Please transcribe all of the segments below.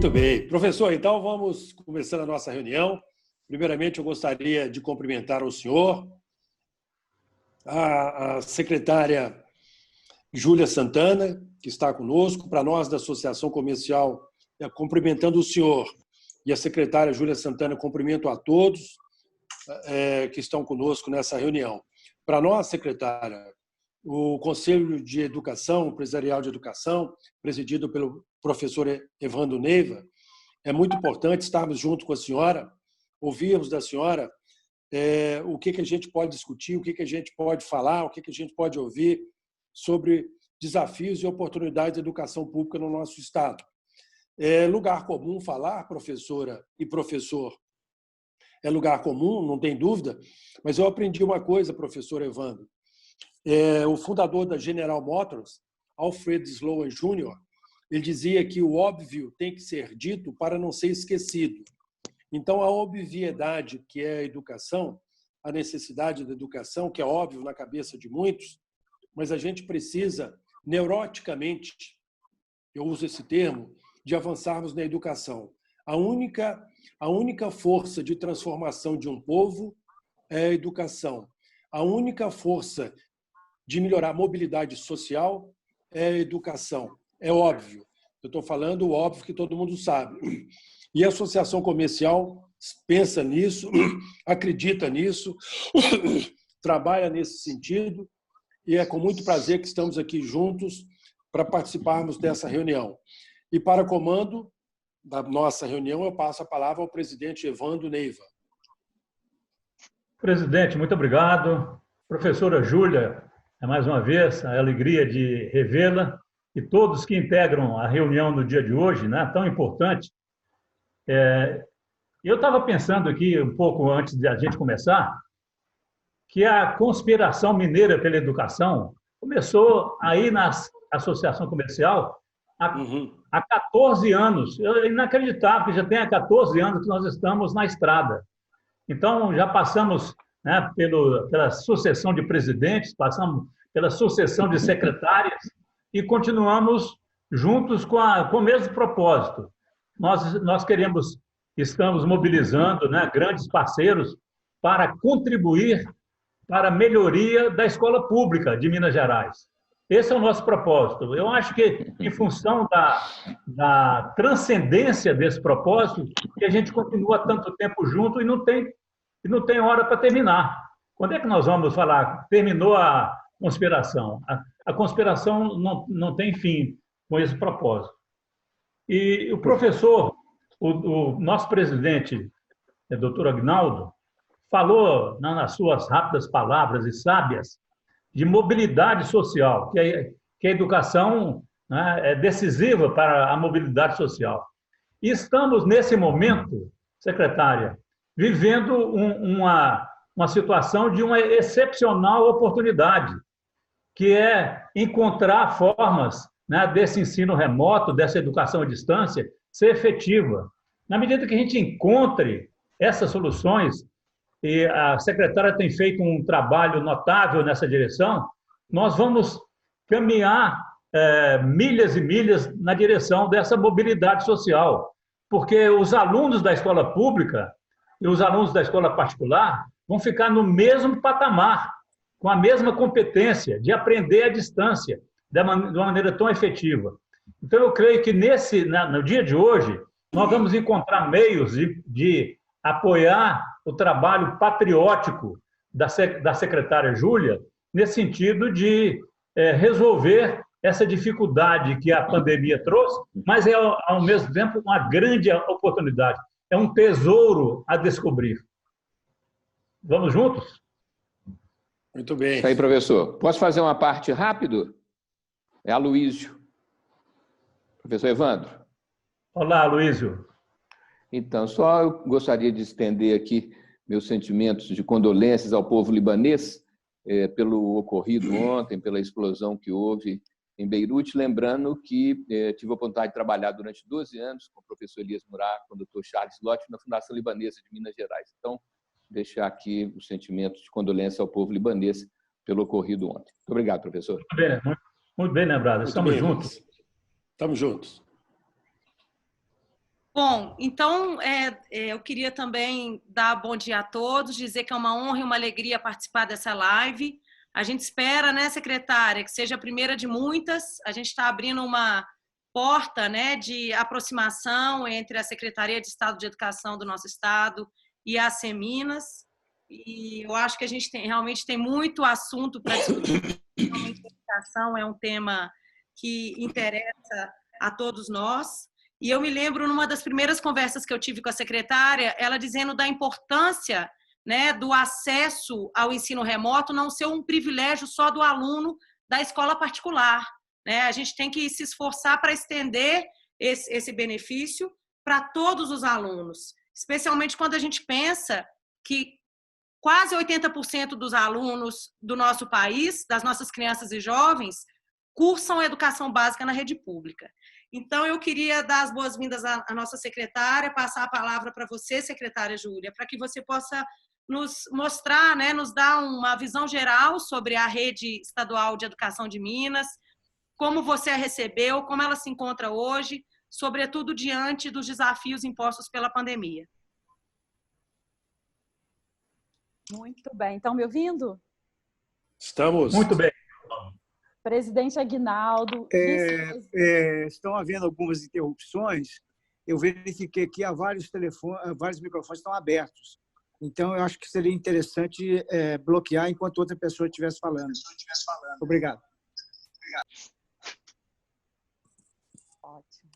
Muito bem. Professor, então vamos começando a nossa reunião. Primeiramente, eu gostaria de cumprimentar o senhor, a secretária Júlia Santana, que está conosco, para nós da Associação Comercial, cumprimentando o senhor e a secretária Júlia Santana, cumprimento a todos que estão conosco nessa reunião. Para nós, secretária, o Conselho de Educação, Empresarial de Educação, presidido pelo professor Evandro Neiva, é muito importante estarmos junto com a senhora, ouvirmos da senhora o que a gente pode discutir, o que a gente pode falar, o que a gente pode ouvir sobre desafios e oportunidades da educação pública no nosso Estado. É lugar comum falar, professora e professor, é lugar comum, não tem dúvida, mas eu aprendi uma coisa, professor Evandro. O fundador da General Motors, Alfred Sloan Jr., ele dizia que o óbvio tem que ser dito para não ser esquecido. Então, a obviedade que é a educação, a necessidade da educação, que é óbvio na cabeça de muitos, mas a gente precisa, neuroticamente, eu uso esse termo, de avançarmos na educação. A única força de transformação de um povo é a educação. A única força de melhorar a mobilidade social é a educação. É óbvio. Eu estou falando o óbvio que todo mundo sabe. E a Associação Comercial pensa nisso, acredita nisso, trabalha nesse sentido, e é com muito prazer que estamos aqui juntos para participarmos dessa reunião. E para comando da nossa reunião, eu passo a palavra ao presidente Evandro Neiva. Presidente, muito obrigado. Professora Júlia, mais uma vez, a alegria de revê-la e todos que integram a reunião no dia de hoje, né, tão importante. Eu estava pensando aqui, um pouco antes de a gente começar, que a conspiração mineira pela educação começou aí na Associação Comercial há 14 anos. É inacreditável que já tenha 14 anos que nós estamos na estrada. Então, já passamos, né, pela sucessão de presidentes, passamos pela sucessão de secretárias e continuamos juntos com o mesmo propósito. Nós estamos mobilizando, né, grandes parceiros para contribuir para a melhoria da escola pública de Minas Gerais. Esse é o nosso propósito. Eu acho que, em função da transcendência desse propósito, que a gente continua tanto tempo junto e não tem hora para terminar. Quando é que nós vamos falar? Terminou a conspiração. A conspiração não tem fim com esse propósito. E o professor, o nosso presidente, doutor Agnaldo, falou nas suas rápidas palavras e sábias de mobilidade social, que a educação, né, é decisiva para a mobilidade social. E estamos, nesse momento, secretária, vivendo uma situação de uma excepcional oportunidade, que é encontrar formas, né, desse ensino remoto, dessa educação à distância, ser efetiva. Na medida que a gente encontre essas soluções, e a secretária tem feito um trabalho notável nessa direção, nós vamos caminhar milhas e milhas na direção dessa mobilidade social, porque os alunos da escola pública e os alunos da escola particular vão ficar no mesmo patamar, com a mesma competência de aprender à distância, de uma maneira tão efetiva. Então, eu creio que no dia de hoje, nós vamos encontrar meios de apoiar o trabalho patriótico da secretária Júlia, nesse sentido de resolver essa dificuldade que a pandemia trouxe, mas é, ao mesmo tempo, uma grande oportunidade. É um tesouro a descobrir. Vamos juntos? Muito bem. Isso aí, professor. Posso fazer uma parte rápido? É Aloísio. Professor Evandro. Olá, Aloísio. Então, só eu gostaria de estender aqui meus sentimentos de condolências ao povo libanês pelo ocorrido ontem, pela explosão que houve em Beirute, lembrando que tive a oportunidade de trabalhar durante 12 anos com o professor Elias Murat, com o doutor Charles Lott, na Fundação Libanesa de Minas Gerais. Então, deixar aqui os sentimentos de condolência ao povo libanês pelo ocorrido ontem. Muito obrigado, professor. Muito bem lembrado. Estamos juntos. Estamos juntos. Bom, então eu queria também dar bom dia a todos, dizer que é uma honra e uma alegria participar dessa live. A gente espera, né, secretária, que seja a primeira de muitas. A gente está abrindo uma porta, né, de aproximação entre a Secretaria de Estado de Educação do nosso estado e a Seminas. E eu acho que a gente realmente tem muito assunto para discutir. Realmente, a educação é um tema que interessa a todos nós. E eu me lembro, numa das primeiras conversas que eu tive com a secretária, ela dizendo da importância, né, do acesso ao ensino remoto não ser um privilégio só do aluno da escola particular, né? A gente tem que se esforçar para estender esse benefício para todos os alunos, especialmente quando a gente pensa que quase 80% dos alunos do nosso país, das nossas crianças e jovens, cursam educação básica na rede pública. Então, eu queria dar as boas-vindas à nossa secretária, passar a palavra para você, secretária Júlia, para que você possa nos mostrar, né, nos dar uma visão geral sobre a rede estadual de educação de Minas, como você a recebeu, como ela se encontra hoje, sobretudo diante dos desafios impostos pela pandemia. Muito bem. Estão me ouvindo? Estamos. Muito bem. Presidente Aguinaldo. Estão havendo algumas interrupções. Eu verifiquei que há vários microfones estão abertos. Então, eu acho que seria interessante bloquear enquanto outra pessoa estivesse falando. Obrigado. Ótimo.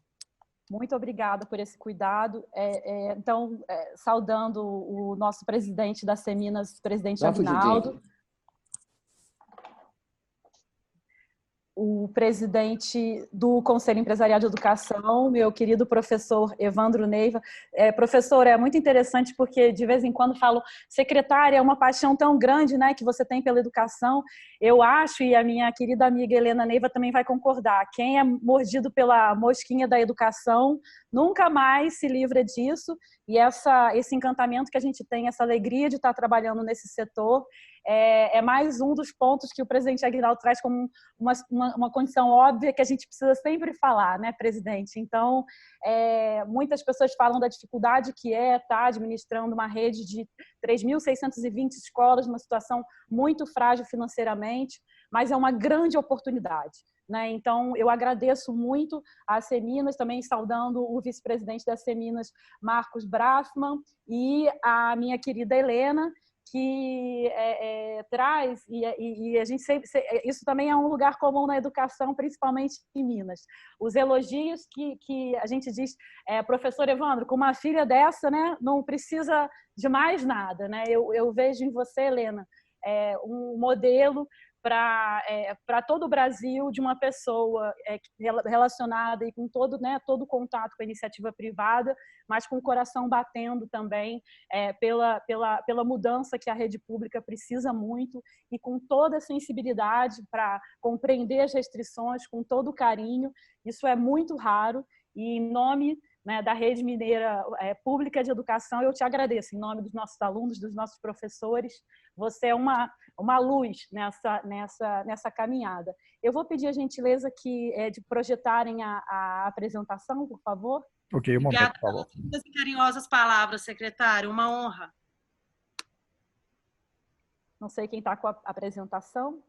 Muito obrigada por esse cuidado. Então, saudando o nosso presidente da Seminas, presidente Aguinaldo. O presidente do Conselho Empresarial de Educação, meu querido professor Evandro Neiva. Professor, é muito interessante porque de vez em quando falo, secretária, é uma paixão tão grande, né, que você tem pela educação. Eu acho, e a minha querida amiga Helena Neiva também vai concordar, quem é mordido pela mosquinha da educação nunca mais se livra disso, e esse encantamento que a gente tem, essa alegria de estar trabalhando nesse setor, é mais um dos pontos que o presidente Aguinaldo traz como uma condição óbvia que a gente precisa sempre falar, né, presidente? Então, muitas pessoas falam da dificuldade que estar administrando uma rede de 3.620 escolas, numa situação muito frágil financeiramente, mas é uma grande oportunidade, né? Então, eu agradeço muito a Seminas, também saudando o vice-presidente da Seminas, Marcos Brafman, e a minha querida Helena, que traz, e a gente sempre, isso também é um lugar comum na educação, principalmente em Minas. Os elogios que a gente diz, professor Evandro, com uma filha dessa, né, não precisa de mais nada, né? Eu vejo em você, Helena, um modelo para todo o Brasil de uma pessoa relacionada e com todo o contato com a iniciativa privada, mas com o coração batendo também pela mudança que a rede pública precisa muito e com toda a sensibilidade para compreender as restrições, com todo o carinho. Isso é muito raro e, em nome, né, da Rede Mineira Pública de Educação, eu te agradeço, em nome dos nossos alunos, dos nossos professores. Você é uma luz nessa caminhada. Eu vou pedir a gentileza de projetarem a apresentação, por favor. Ok, um momento, por favor. Obrigada pelas carinhosas palavras, secretário. Uma honra. Não sei quem está com a apresentação.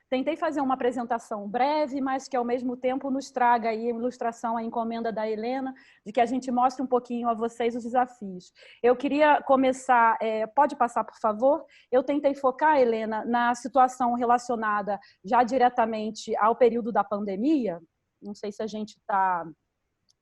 Tentei fazer uma apresentação breve, mas que, ao mesmo tempo, nos traga aí a ilustração, a encomenda da Helena, de que a gente mostre um pouquinho a vocês os desafios. Eu queria começar... pode passar, por favor? Eu tentei focar, Helena, na situação relacionada já diretamente ao período da pandemia. Não sei se a gente está...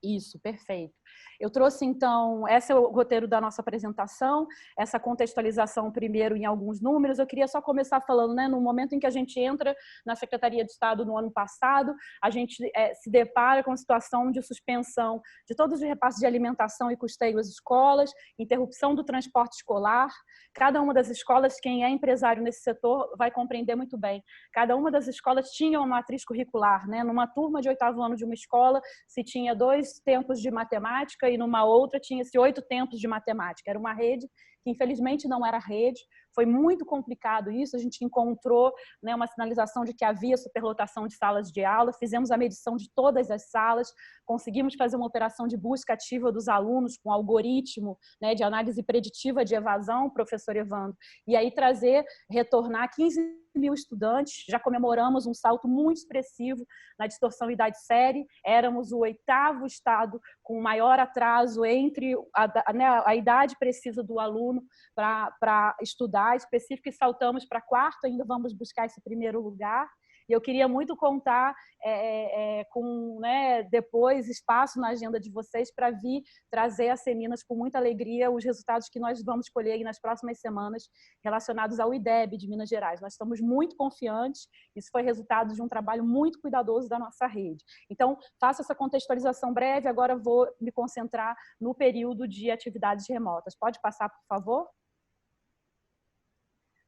Isso, perfeito. Eu trouxe, então, esse é o roteiro da nossa apresentação, essa contextualização primeiro em alguns números. Eu queria só começar falando, né, no momento em que a gente entra na Secretaria de Estado no ano passado, a gente se depara com a situação de suspensão de todos os repasses de alimentação e custeio às escolas, interrupção do transporte escolar. Cada uma das escolas, quem é empresário nesse setor vai compreender muito bem, cada uma das escolas tinha uma matriz curricular, né? Numa turma de 8º ano de uma escola, se tinha 2 tempos de matemática e numa outra tinha-se 8 tempos de matemática. Era uma rede que, infelizmente, não era rede, Foi muito complicado isso, a gente encontrou, né, uma sinalização de que havia superlotação de salas de aula, fizemos a medição de todas as salas, conseguimos fazer uma operação de busca ativa dos alunos com algoritmo, né, de análise preditiva de evasão, professor Evandro, e aí retornar 15.000 estudantes. Já comemoramos um salto muito expressivo na distorção idade-série, éramos o 8º estado com maior atraso entre a idade precisa do aluno para estudar específico, e saltamos para 4º, ainda vamos buscar esse primeiro lugar. E eu queria muito contar com, né, depois espaço na agenda de vocês para vir trazer a Seminas com muita alegria os resultados que nós vamos colher nas próximas semanas relacionados ao IDEB de Minas Gerais. Nós estamos muito confiantes, isso foi resultado de um trabalho muito cuidadoso da nossa rede. Então, faço essa contextualização breve, agora vou me concentrar no período de atividades remotas. Pode passar, por favor?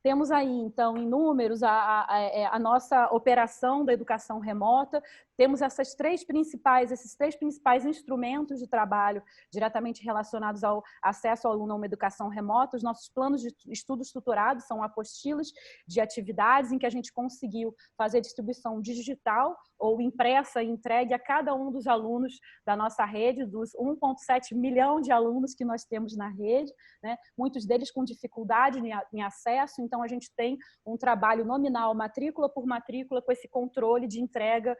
Temos aí, então, em números, a nossa operação da educação remota. Temos esses três principais instrumentos de trabalho diretamente relacionados ao acesso ao aluno a uma educação remota. Os nossos planos de estudo estruturados são apostilas de atividades em que a gente conseguiu fazer distribuição digital ou impressa e entregue a cada um dos alunos da nossa rede, dos 1,7 milhão de alunos que nós temos na rede, né? Muitos deles com dificuldade em acesso. Então, a gente tem um trabalho nominal, matrícula por matrícula, com esse controle de entrega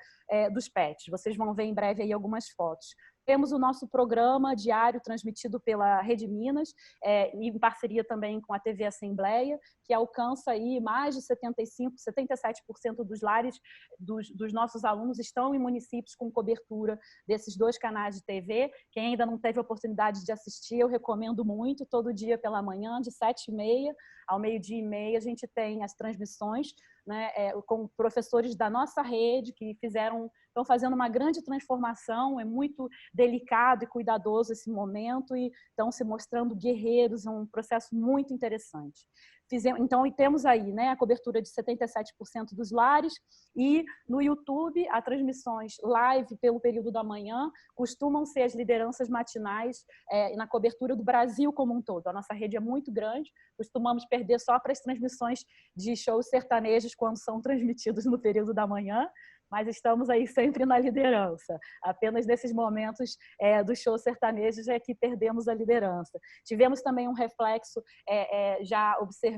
dos PETs. Vocês vão ver em breve aí algumas fotos. Temos o nosso programa diário transmitido pela Rede Minas, em parceria também com a TV Assembleia, que alcança aí mais de 77% dos lares dos nossos alunos estão em municípios com cobertura desses 2 canais de TV. Quem ainda não teve a oportunidade de assistir, eu recomendo muito. Todo dia pela manhã, de 7h30 ao 12h30, a gente tem as transmissões, né, com professores da nossa rede que estão fazendo uma grande transformação. É muito delicado e cuidadoso esse momento e estão se mostrando guerreiros. É um processo muito interessante. Então, temos aí, né, a cobertura de 77% dos lares, e no YouTube, as transmissões live pelo período da manhã costumam ser as lideranças matinais na cobertura do Brasil como um todo. A nossa rede é muito grande, costumamos perder só para as transmissões de shows sertanejos quando são transmitidos no período da manhã, mas estamos aí sempre na liderança. Apenas nesses momentos dos shows sertanejos é que perdemos a liderança. Tivemos também um reflexo já observado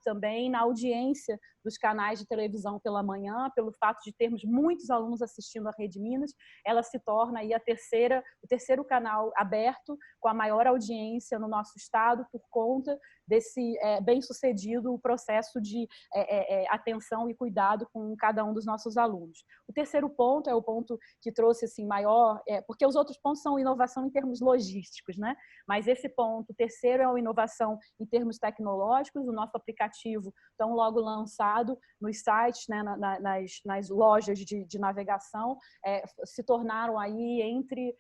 também na audiência dos canais de televisão pela manhã, pelo fato de termos muitos alunos assistindo a Rede Minas. Ela se torna aí o terceiro canal aberto com a maior audiência no nosso estado, por conta desse bem-sucedido processo de atenção e cuidado com cada um dos nossos alunos. O terceiro ponto é o ponto que trouxe assim, maior, porque os outros pontos são inovação em termos logísticos, né? Mas esse ponto, o terceiro, é a inovação em termos tecnológicos. O nosso aplicativo, tão logo lançado nos sites, né, nas lojas de navegação, se tornaram aí entre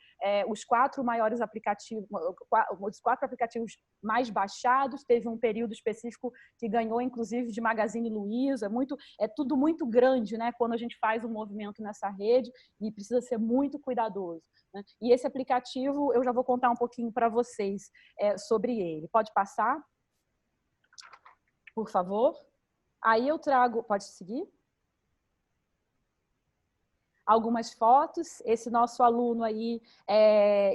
os 4 maiores aplicativos, os 4 aplicativos mais baixados. Teve um período específico que ganhou, inclusive, de Magazine Luiza. É tudo muito grande, né, quando a gente faz um movimento nessa rede, e precisa ser muito cuidadoso, né? E esse aplicativo, eu já vou contar um pouquinho para vocês sobre ele. Pode passar, por favor? Aí eu trago... Pode seguir? Algumas fotos. Esse nosso aluno aí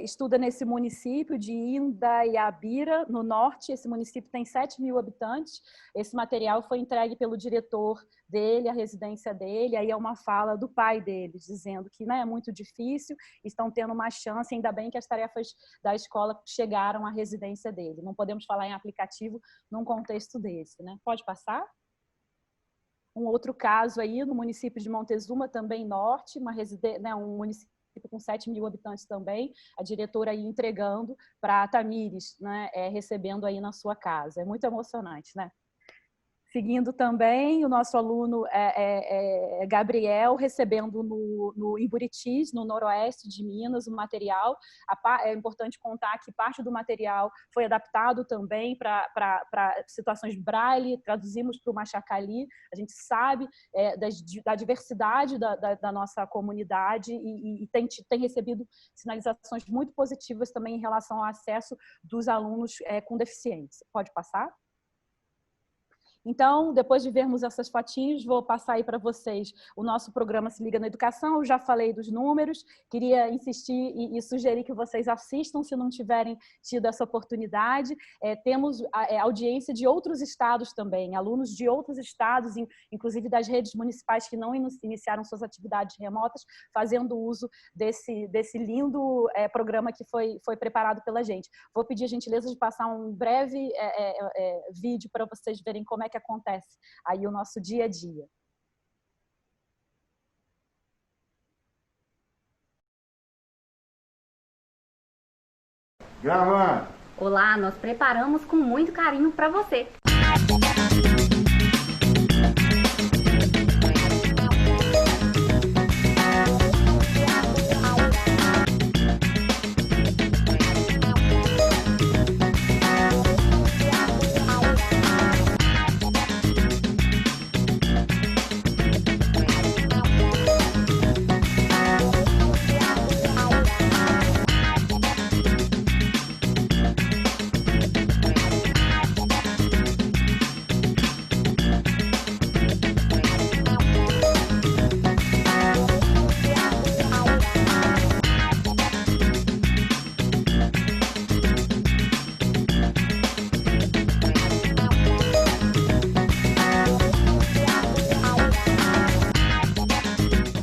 estuda nesse município de Indaiabira, no norte. Esse município tem 7.000 habitantes. Esse material foi entregue pelo diretor dele, a residência dele. Aí é uma fala do pai dele, dizendo que, né, é muito difícil, estão tendo uma chance, ainda bem que as tarefas da escola chegaram à residência dele. Não podemos falar em aplicativo num contexto desse, né? Pode passar? Um outro caso aí no município de Montezuma, também norte, um município com 7.000 habitantes também, a diretora aí entregando para a Tamires, né, recebendo aí na sua casa. É muito emocionante, né? Seguindo também, o nosso aluno Gabriel, recebendo em Buritis, no noroeste de Minas, o material. É importante contar que parte do material foi adaptado também para situações braille, traduzimos para o Machacali. A gente sabe da diversidade da nossa comunidade e tem recebido sinalizações muito positivas também em relação ao acesso dos alunos com deficiência. Pode passar? Então, depois de vermos essas fotinhos, vou passar aí para vocês o nosso programa Se Liga na Educação. Eu já falei dos números, queria insistir e sugerir que vocês assistam, se não tiverem tido essa oportunidade. Temos audiência de outros estados também, alunos de outros estados, inclusive das redes municipais que não iniciaram suas atividades remotas, fazendo uso desse lindo programa que foi preparado pela gente. Vou pedir a gentileza de passar um breve vídeo para vocês verem como é que acontece aí o nosso dia a dia. Gravando. Olá, nós preparamos com muito carinho para você.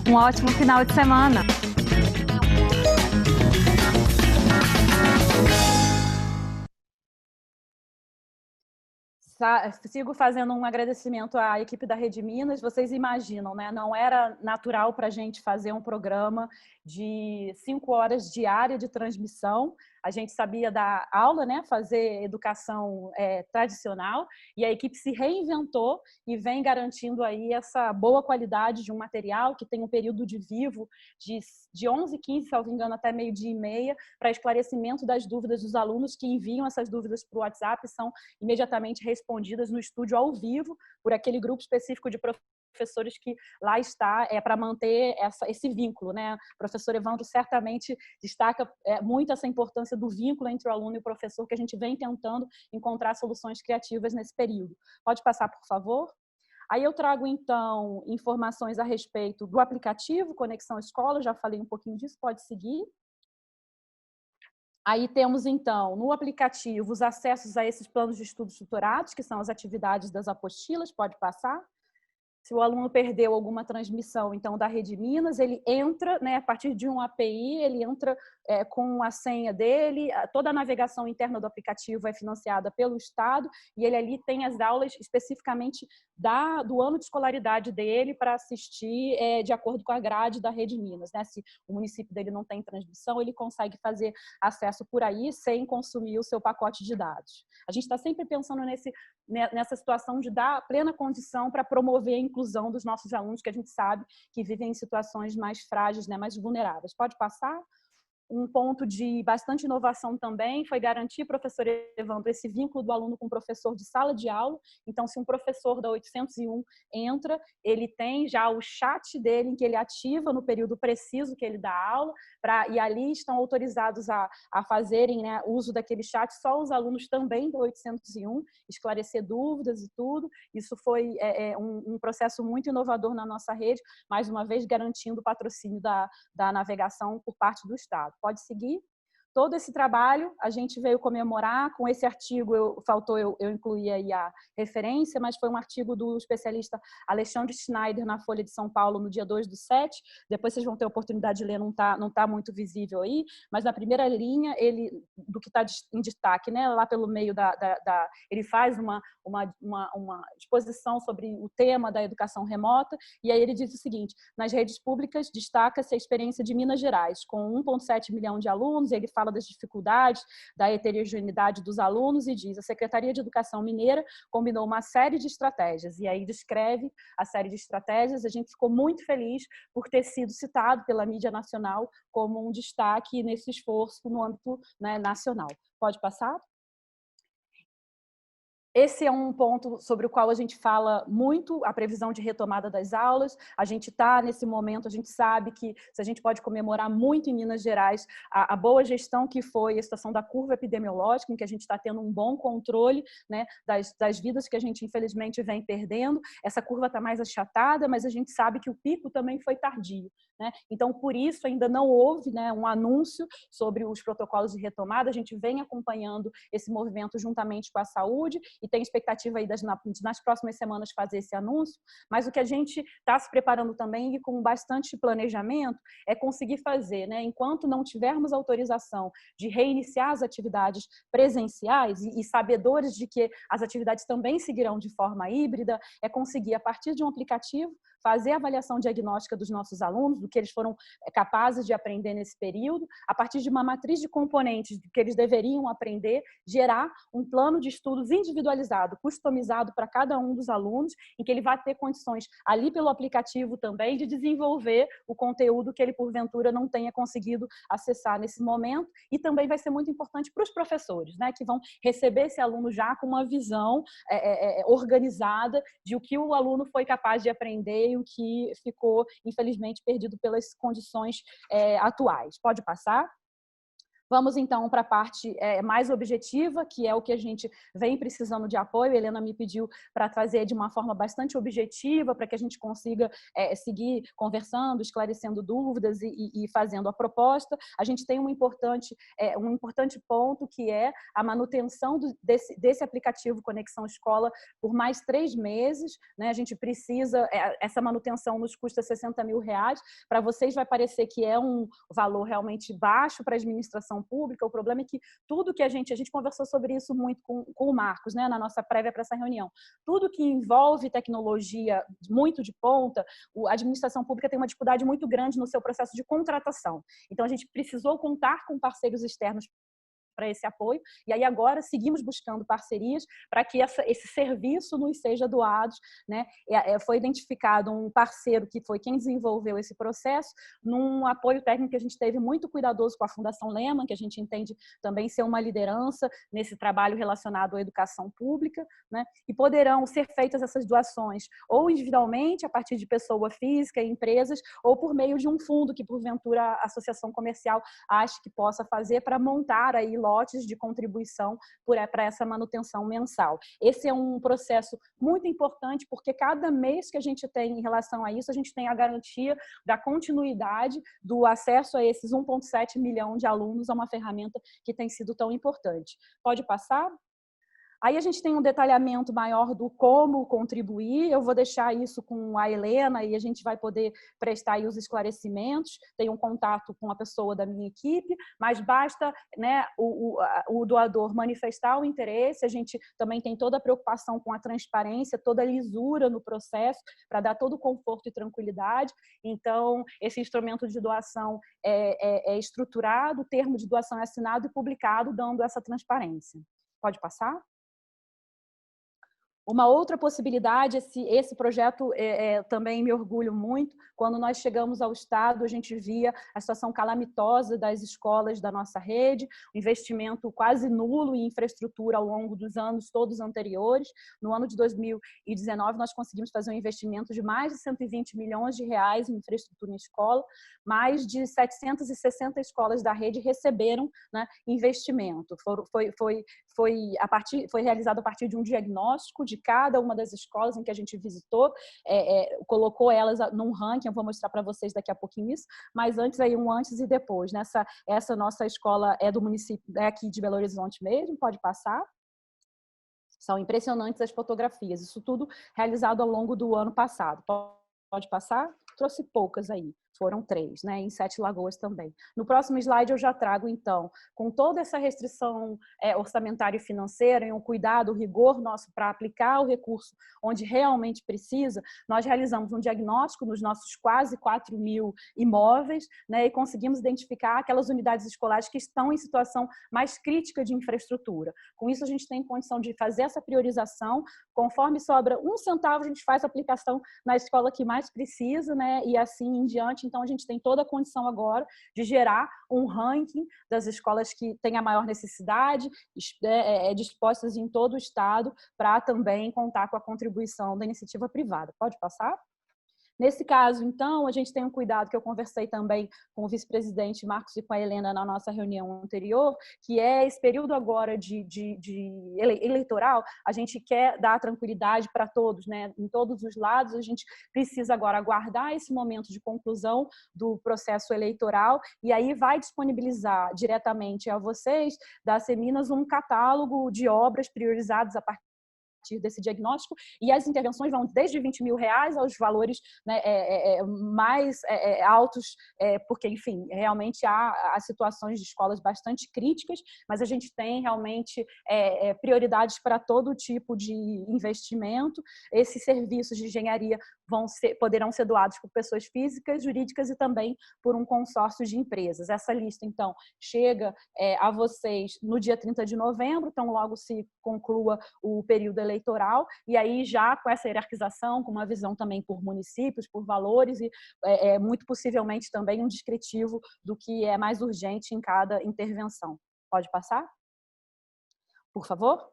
Um ótimo final de semana. Sigo fazendo um agradecimento à equipe da Rede Minas. Vocês imaginam, né? Não era natural para a gente fazer um programa de 5 horas diária de transmissão. A gente sabia dar aula, né? Fazer educação tradicional, e a equipe se reinventou e vem garantindo aí essa boa qualidade de um material que tem um período de vivo de 11h15, salvo engano, até 12h30, para esclarecimento das dúvidas dos alunos que enviam essas dúvidas para o WhatsApp e são imediatamente respondidas no estúdio ao vivo por aquele grupo específico de professores que lá está para manter esse vínculo, né? O professor Evandro certamente destaca muito essa importância do vínculo entre o aluno e o professor, que a gente vem tentando encontrar soluções criativas nesse período. Pode passar, por favor? Aí eu trago, então, informações a respeito do aplicativo Conexão Escola, já falei um pouquinho disso, pode seguir. Aí temos, então, no aplicativo, os acessos a esses planos de estudos tuturados, que são as atividades das apostilas, pode passar. Se o aluno perdeu alguma transmissão, então, da Rede Minas, ele entra, né, a partir de um API, ele entra com a senha dele, toda a navegação interna do aplicativo é financiada pelo Estado, e ele ali tem as aulas especificamente do ano de escolaridade dele para assistir de acordo com a grade da Rede Minas, né? Se o município dele não tem transmissão, ele consegue fazer acesso por aí sem consumir o seu pacote de dados. A gente está sempre pensando nessa situação de dar plena condição para promover a inclusão dos nossos alunos, que a gente sabe que vivem em situações mais frágeis, né, mais vulneráveis. Pode passar? Um ponto de bastante inovação também foi garantir, professor Evandro, esse vínculo do aluno com o professor de sala de aula. Então, se um professor da 801 entra, ele tem já o chat dele em que ele ativa no período preciso que ele dá aula, e ali estão autorizados a fazerem, né, uso daquele chat só os alunos também da 801, esclarecer dúvidas e tudo. Isso foi um processo muito inovador na nossa rede, mais uma vez garantindo o patrocínio da navegação por parte do Estado. Pode seguir. Todo esse trabalho a gente veio comemorar com esse artigo, faltou eu incluir aí a referência, mas foi um artigo do especialista Alexandre Schneider na Folha de São Paulo no dia 2/7, depois vocês vão ter a oportunidade de ler, não tá muito visível aí, mas na primeira linha, do que está em destaque, né, lá pelo meio ele faz uma exposição sobre o tema da educação remota, e aí ele diz o seguinte: nas redes públicas destaca-se a experiência de Minas Gerais, com 1,7 milhão de alunos. Ele fala das dificuldades, da heterogeneidade dos alunos e diz: a Secretaria de Educação Mineira combinou uma série de estratégias, e aí descreve a série de estratégias. A gente ficou muito feliz por ter sido citado pela mídia nacional como um destaque nesse esforço no âmbito, né, nacional. Pode passar? Esse é um ponto sobre o qual a gente fala muito, a previsão de retomada das aulas. A gente está nesse momento, a gente sabe que se a gente pode comemorar muito em Minas Gerais a boa gestão que foi a situação da curva epidemiológica, em que a gente está tendo um bom controle, né, das vidas que a gente infelizmente vem perdendo. Essa curva está mais achatada, mas a gente sabe que o pico também foi tardio, né? Então, por isso, ainda não houve, né, um anúncio sobre os protocolos de retomada. A gente vem acompanhando esse movimento juntamente com a saúde e tem expectativa aí nas próximas semanas fazer esse anúncio, mas o que a gente está se preparando também e com bastante planejamento é conseguir fazer, né, enquanto não tivermos autorização de reiniciar as atividades presenciais e sabedores de que as atividades também seguirão de forma híbrida, é conseguir, a partir de um aplicativo, fazer a avaliação diagnóstica dos nossos alunos, do que eles foram capazes de aprender nesse período, a partir de uma matriz de componentes do que eles deveriam aprender, gerar um plano de estudos individualizado, customizado para cada um dos alunos, em que ele vai ter condições, ali pelo aplicativo também, de desenvolver o conteúdo que ele, porventura, não tenha conseguido acessar nesse momento. E também vai ser muito importante para os professores, né, que vão receber esse aluno já com uma visão organizada de o que o aluno foi capaz de aprender, o que ficou, infelizmente, perdido pelas condições atuais. Pode passar? Vamos, então, para a parte mais objetiva, que é o que a gente vem precisando de apoio. A Helena me pediu para trazer de uma forma bastante objetiva, para que a gente consiga seguir conversando, esclarecendo dúvidas e fazendo a proposta. A gente tem um importante ponto, que é a manutenção desse aplicativo Conexão Escola por mais 3 meses. Né? A gente precisa, essa manutenção nos custa R$60 mil. Para vocês vai parecer que é um valor realmente baixo para a administração pública. O problema é que tudo que a gente conversou sobre isso muito com o Marcos, né, na nossa prévia para essa reunião. Tudo que envolve tecnologia muito de ponta, a administração pública tem uma dificuldade muito grande no seu processo de contratação. Então, a gente precisou contar com parceiros externos para esse apoio, e aí agora seguimos buscando parcerias para que esse serviço nos seja doado, né? Foi identificado um parceiro que foi quem desenvolveu esse processo, num apoio técnico que a gente teve muito cuidadoso com a Fundação Lehman, que a gente entende também ser uma liderança nesse trabalho relacionado à educação pública, né? E poderão ser feitas essas doações ou individualmente, a partir de pessoa física e empresas, ou por meio de um fundo que, porventura, a associação comercial ache que possa fazer para montar aí lotes de contribuição para essa manutenção mensal. Esse é um processo muito importante, porque cada mês que a gente tem em relação a isso, a gente tem a garantia da continuidade do acesso a esses 1,7 milhão de alunos a uma ferramenta que tem sido tão importante. Pode passar? Aí a gente tem um detalhamento maior do como contribuir. Eu vou deixar isso com a Helena e a gente vai poder prestar aí os esclarecimentos. Tem um contato com a pessoa da minha equipe, mas basta, né, o doador manifestar o interesse. A gente também tem toda a preocupação com a transparência, toda a lisura no processo, para dar todo o conforto e tranquilidade. Então, esse instrumento de doação é estruturado, o termo de doação é assinado e publicado, dando essa transparência. Pode passar? Uma outra possibilidade, esse projeto também me orgulho muito. Quando nós chegamos ao Estado, a gente via a situação calamitosa das escolas da nossa rede, um investimento quase nulo em infraestrutura ao longo dos anos todos anteriores. No ano de 2019, nós conseguimos fazer um investimento de mais de R$120 milhões em infraestrutura em escola. Mais de 760 escolas da rede receberam, né, investimento. Foi realizado a partir de um diagnóstico de cada uma das escolas em que a gente visitou, colocou elas num ranking. Eu vou mostrar para vocês daqui a pouquinho isso, mas antes aí um antes e depois. Essa nossa escola é do município, é aqui de Belo Horizonte mesmo, pode passar. São impressionantes as fotografias, isso tudo realizado ao longo do ano passado. Pode passar? Trouxe poucas aí. Foram 3, né? Em 7 Lagoas também. No próximo slide eu já trago, então, com toda essa restrição orçamentária e financeira, e um cuidado, um rigor nosso para aplicar o recurso onde realmente precisa, nós realizamos um diagnóstico nos nossos quase 4 mil imóveis, né? E conseguimos identificar aquelas unidades escolares que estão em situação mais crítica de infraestrutura. Com isso, a gente tem condição de fazer essa priorização. Conforme sobra 1 centavo, a gente faz a aplicação na escola que mais precisa, né? E assim em diante. importante. Então, a gente tem toda a condição agora de gerar um ranking das escolas que têm a maior necessidade, dispostas em todo o estado, para também contar com a contribuição da iniciativa privada. Pode passar? Nesse caso, então, a gente tem um cuidado que eu conversei também com o vice-presidente Marcos e com a Helena na nossa reunião anterior, que é esse período agora de eleitoral, a gente quer dar tranquilidade para todos, né? Em todos os lados, a gente precisa agora aguardar esse momento de conclusão do processo eleitoral e aí vai disponibilizar diretamente a vocês, da Seminas, um catálogo de obras priorizadas a partir desse diagnóstico, e as intervenções vão desde R$20 mil aos valores, né, mais altos, porque, enfim, realmente há situações de escolas bastante críticas, mas a gente tem realmente prioridades para todo tipo de investimento. Esses serviços de engenharia poderão ser doados por pessoas físicas, jurídicas e também por um consórcio de empresas. Essa lista, então, chega a vocês no dia 30 de novembro, então logo se conclua o período eleitoral, e aí já com essa hierarquização, com uma visão também por municípios, por valores e muito possivelmente também um descritivo do que é mais urgente em cada intervenção. Pode passar? Por favor?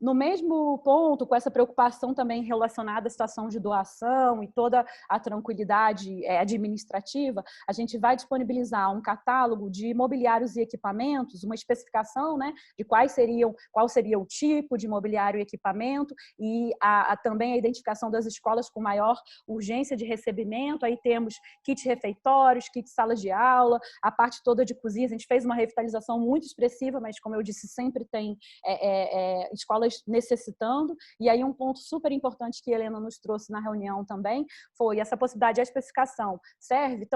No mesmo ponto, com essa preocupação também relacionada à situação de doação e toda a tranquilidade administrativa, a gente vai disponibilizar um catálogo de mobiliários e equipamentos, uma especificação, né, de qual seria o tipo de mobiliário e equipamento e também a identificação das escolas com maior urgência de recebimento. Aí temos kits refeitórios, kits salas de aula, a parte toda de cozinha. A gente fez uma revitalização muito expressiva, mas, como eu disse, sempre tem escolas necessitando. E aí um ponto super importante que a Helena nos trouxe na reunião também foi essa possibilidade de a especificação serve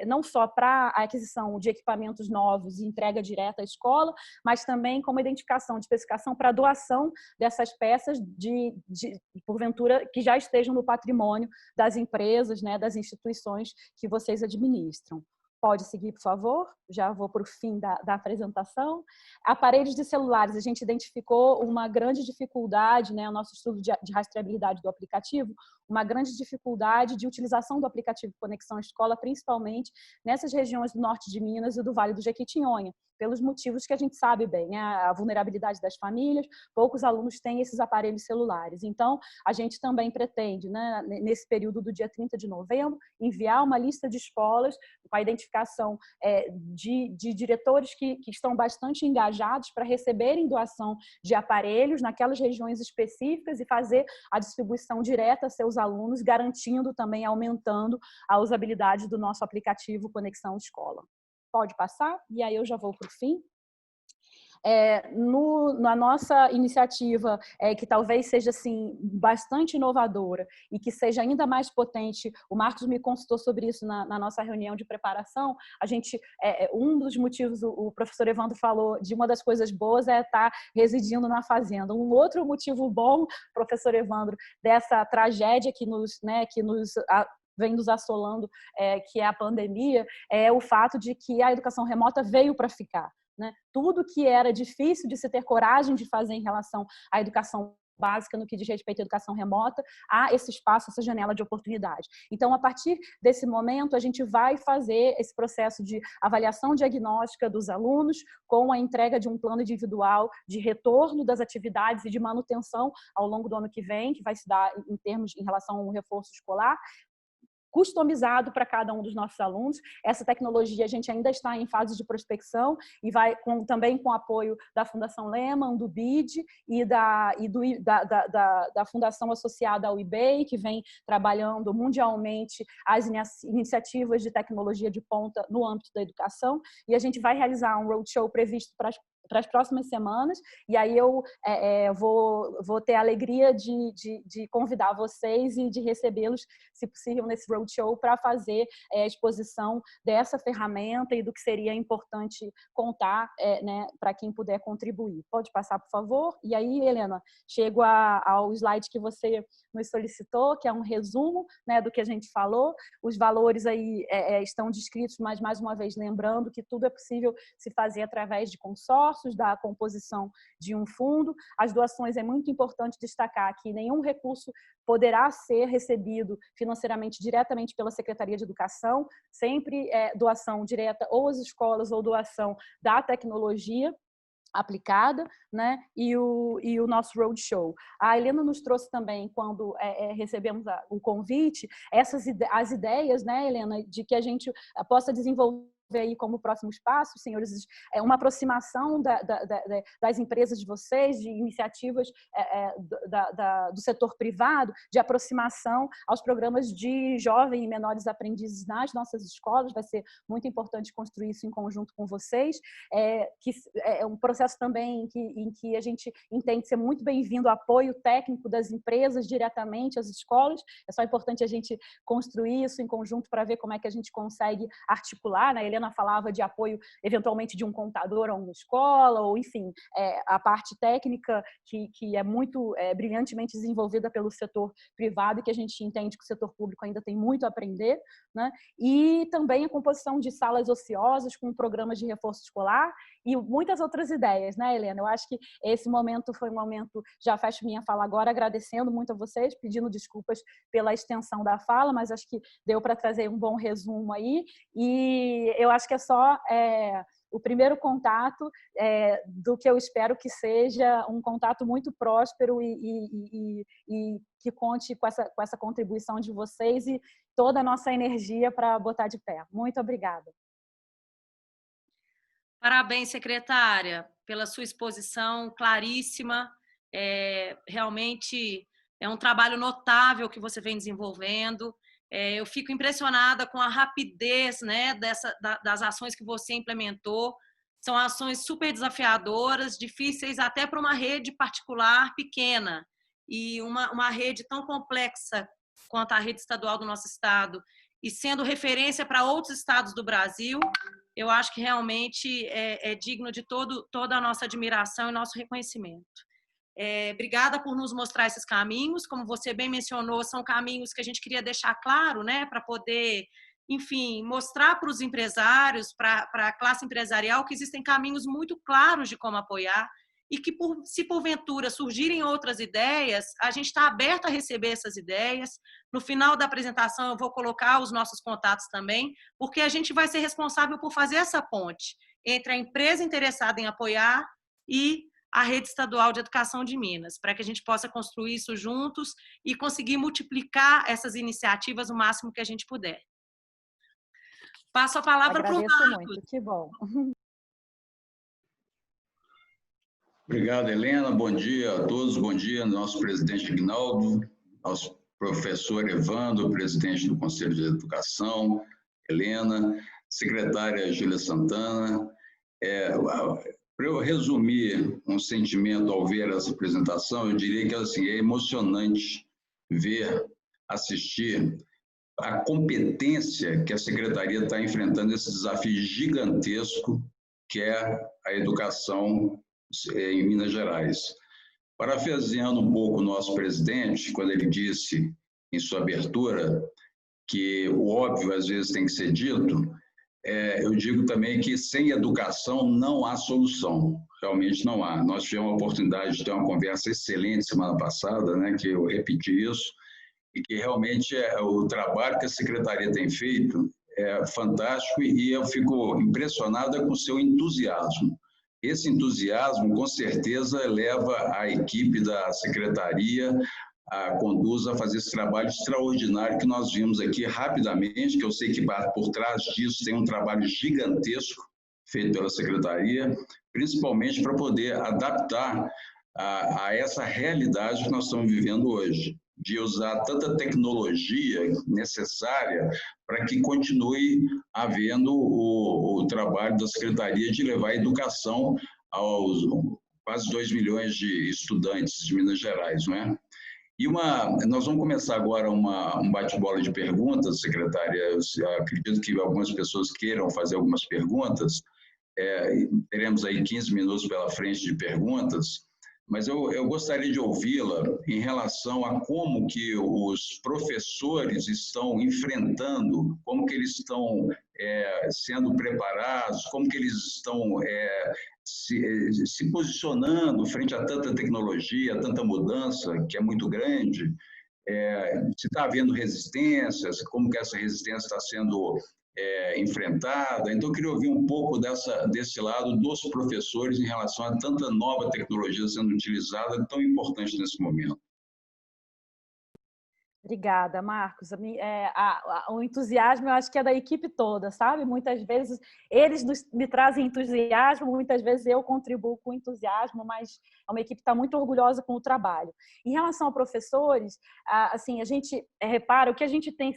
não só para a aquisição de equipamentos novos e entrega direta à escola, mas também como identificação de especificação para doação dessas peças porventura que já estejam no patrimônio das empresas, né, das instituições que vocês administram. Pode seguir, por favor? Já vou para o fim da apresentação. Aparelhos de celulares, a gente identificou uma grande dificuldade, né, o nosso estudo de rastreabilidade do aplicativo, uma grande dificuldade de utilização do aplicativo Conexão Escola, principalmente nessas regiões do norte de Minas e do Vale do Jequitinhonha, pelos motivos que a gente sabe bem, né? A vulnerabilidade das famílias, poucos alunos têm esses aparelhos celulares. Então, a gente também pretende, né, nesse período do dia 30 de novembro, enviar uma lista de escolas com a identificação de diretores que estão bastante engajados para receberem doação de aparelhos naquelas regiões específicas e fazer a distribuição direta a seus alunos, garantindo também, aumentando a usabilidade do nosso aplicativo Conexão Escola. Pode passar? E aí eu já vou para o fim. Na nossa iniciativa, que talvez seja assim, bastante inovadora e que seja ainda mais potente, o Marcos me consultou sobre isso na nossa reunião de preparação, a gente, um dos motivos, o professor Evandro falou, de uma das coisas boas é estar residindo na fazenda. Um outro motivo bom, professor Evandro, dessa tragédia que vem nos assolando, que é a pandemia, é o fato de que a educação remota veio para ficar, né? Tudo que era difícil de se ter coragem de fazer em relação à educação básica, no que diz respeito à educação remota, há esse espaço, essa janela de oportunidade. Então, a partir desse momento, a gente vai fazer esse processo de avaliação diagnóstica dos alunos com a entrega de um plano individual de retorno das atividades e de manutenção ao longo do ano que vem, que vai se dar em relação ao reforço escolar, customizado para cada um dos nossos alunos. Essa tecnologia a gente ainda está em fase de prospecção e vai também com o apoio da Fundação Lehman, do BID e da Fundação associada ao IBEI, que vem trabalhando mundialmente as iniciativas de tecnologia de ponta no âmbito da educação. E a gente vai realizar um roadshow previsto para as próximas semanas, e aí eu vou ter a alegria de convidar vocês e de recebê-los, se possível, nesse roadshow para fazer a exposição dessa ferramenta e do que seria importante contar, né, para quem puder contribuir. Pode passar, por favor? E aí, Helena, chego ao slide que você nos solicitou, que é um resumo, né, do que a gente falou. Os valores aí estão descritos, mas, mais uma vez, lembrando que tudo é possível se fazer através de consórcio, esforços da composição de um fundo. As doações, é muito importante destacar que nenhum recurso poderá ser recebido financeiramente diretamente pela Secretaria de Educação, sempre é doação direta ou às escolas ou doação da tecnologia aplicada, né? E o nosso roadshow. A Helena nos trouxe também, quando recebemos o convite, as ideias, né, Helena, de que a gente possa desenvolver aí como próximos passos, senhores, uma aproximação das empresas de vocês, de iniciativas do setor privado, de aproximação aos programas de jovens e menores aprendizes nas nossas escolas. Vai ser muito importante construir isso em conjunto com vocês, que é um processo também em que a gente entende ser muito bem-vindo o apoio técnico das empresas diretamente às escolas. É só importante a gente construir isso em conjunto para ver como é que a gente consegue articular, né? Helena falava de apoio, eventualmente, de um contador a uma escola, ou, enfim, a parte técnica que é muito brilhantemente desenvolvida pelo setor privado e que a gente entende que o setor público ainda tem muito a aprender, né? E também a composição de salas ociosas com programas de reforço escolar e muitas outras ideias, né, Helena? Eu acho que esse momento foi um momento, já fecho minha fala agora, agradecendo muito a vocês, pedindo desculpas pela extensão da fala, mas acho que deu para trazer um bom resumo aí, e eu acho que é só o primeiro contato do que eu espero que seja um contato muito próspero e que conte com essa contribuição de vocês e toda a nossa energia para botar de pé. Muito obrigada. Parabéns, secretária, pela sua exposição claríssima. Realmente é um trabalho notável que você vem desenvolvendo. Eu fico impressionada com a rapidez, né, das ações que você implementou. São ações super desafiadoras, difíceis até para uma rede particular pequena. E uma rede tão complexa quanto a rede estadual do nosso estado, e sendo referência para outros estados do Brasil, eu acho que realmente é digno de toda a nossa admiração e nosso reconhecimento. Obrigada por nos mostrar esses caminhos. Como você bem mencionou, são caminhos que a gente queria deixar claro, né, para poder, enfim, mostrar para os empresários, para a classe empresarial, que existem caminhos muito claros de como apoiar e que, se porventura surgirem outras ideias, a gente está aberto a receber essas ideias. No final da apresentação, eu vou colocar os nossos contatos também, porque a gente vai ser responsável por fazer essa ponte entre a empresa interessada em apoiar e a Rede Estadual de Educação de Minas, para que a gente possa construir isso juntos e conseguir multiplicar essas iniciativas o máximo que a gente puder. Passo a palavra para o Marcos. Agradeço muito, que bom. Obrigado, Helena. Bom dia a todos. Bom dia, nosso presidente Aguinaldo, nosso professor Evandro, presidente do Conselho de Educação, Helena, secretária Júlia Santana. Para eu resumir um sentimento ao ver essa apresentação, eu diria que assim, é emocionante assistir a competência que a Secretaria está enfrentando esse desafio gigantesco que é a educação em Minas Gerais. Parafraseando um pouco o nosso presidente, quando ele disse em sua abertura que o óbvio às vezes tem que ser dito, eu digo também que sem educação não há solução, realmente não há. Nós tivemos a oportunidade de ter uma conversa excelente semana passada, né, que eu repeti isso, e que realmente o trabalho que a Secretaria tem feito é fantástico e eu fico impressionada com o seu entusiasmo. Esse entusiasmo, com certeza, leva a equipe da Secretaria conduz a fazer esse trabalho extraordinário que nós vimos aqui rapidamente, que eu sei que por trás disso tem um trabalho gigantesco feito pela Secretaria, principalmente para poder adaptar a essa realidade que nós estamos vivendo hoje, de usar tanta tecnologia necessária para que continue havendo o trabalho da Secretaria de levar a educação aos quase 2 milhões de estudantes de Minas Gerais, não é? E nós vamos começar agora um bate-bola de perguntas, secretária. Eu acredito que algumas pessoas queiram fazer algumas perguntas. Teremos aí 15 minutos pela frente de perguntas, mas eu gostaria de ouvi-la em relação a como que os professores estão enfrentando, como que eles estão sendo preparados, como que eles estão se posicionando frente a tanta tecnologia, a tanta mudança, que é muito grande, se está havendo resistências, como que essa resistência está sendo enfrentada. Então, eu queria ouvir um pouco desse lado dos professores em relação a tanta nova tecnologia sendo utilizada, tão importante nesse momento. Obrigada, Marcos. O entusiasmo, eu acho que é da equipe toda, sabe? Muitas vezes eles me trazem entusiasmo, muitas vezes eu contribuo com entusiasmo, mas é uma equipe que está muito orgulhosa com o trabalho. Em relação a professores, assim, a gente repara o que a gente tem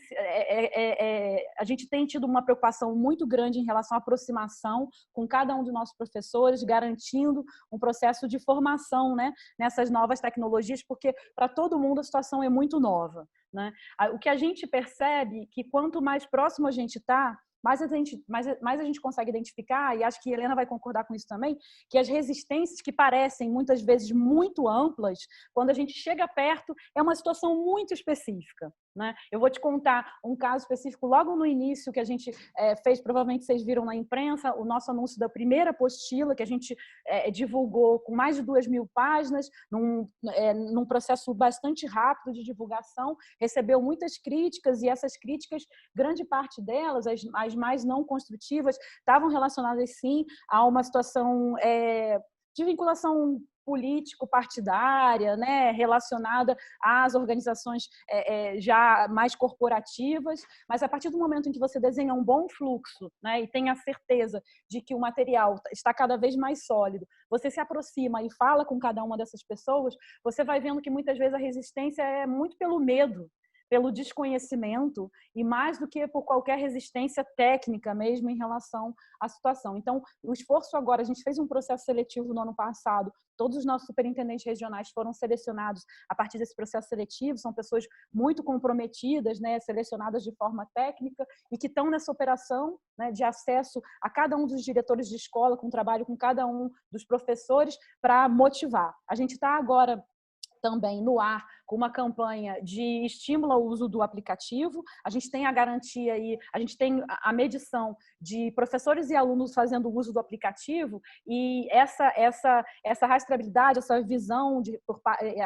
tido uma preocupação muito grande em relação à aproximação com cada um dos nossos professores, garantindo um processo de formação, né, nessas novas tecnologias, porque para todo mundo a situação é muito nova. Né? O que a gente percebe é que quanto mais próximo a gente está, mais a gente consegue identificar, e acho que a Helena vai concordar com isso também, que as resistências que parecem muitas vezes muito amplas, quando a gente chega perto, é uma situação muito específica. Né? Eu vou te contar um caso específico logo no início que a gente fez, provavelmente vocês viram na imprensa, o nosso anúncio da primeira apostila que a gente divulgou com mais de 2.000 páginas, num processo bastante rápido de divulgação, recebeu muitas críticas e essas críticas, grande parte delas, as mais não construtivas, estavam relacionadas sim a uma situação de vinculação político-partidária, né, relacionada às organizações já mais corporativas, mas a partir do momento em que você desenha um bom fluxo, né, e tem a certeza de que o material está cada vez mais sólido, você se aproxima e fala com cada uma dessas pessoas, você vai vendo que muitas vezes a resistência é muito pelo medo, pelo desconhecimento e mais do que por qualquer resistência técnica mesmo em relação à situação. Então, o esforço agora, a gente fez um processo seletivo no ano passado, todos os nossos superintendentes regionais foram selecionados a partir desse processo seletivo, são pessoas muito comprometidas, né, selecionadas de forma técnica e que estão nessa operação, né, de acesso a cada um dos diretores de escola, com trabalho com cada um dos professores para motivar. A gente está agora também no ar com uma campanha de estímulo ao uso do aplicativo. A gente tem a garantia aí, a gente tem a medição de professores e alunos fazendo uso do aplicativo e essa rastreabilidade, essa visão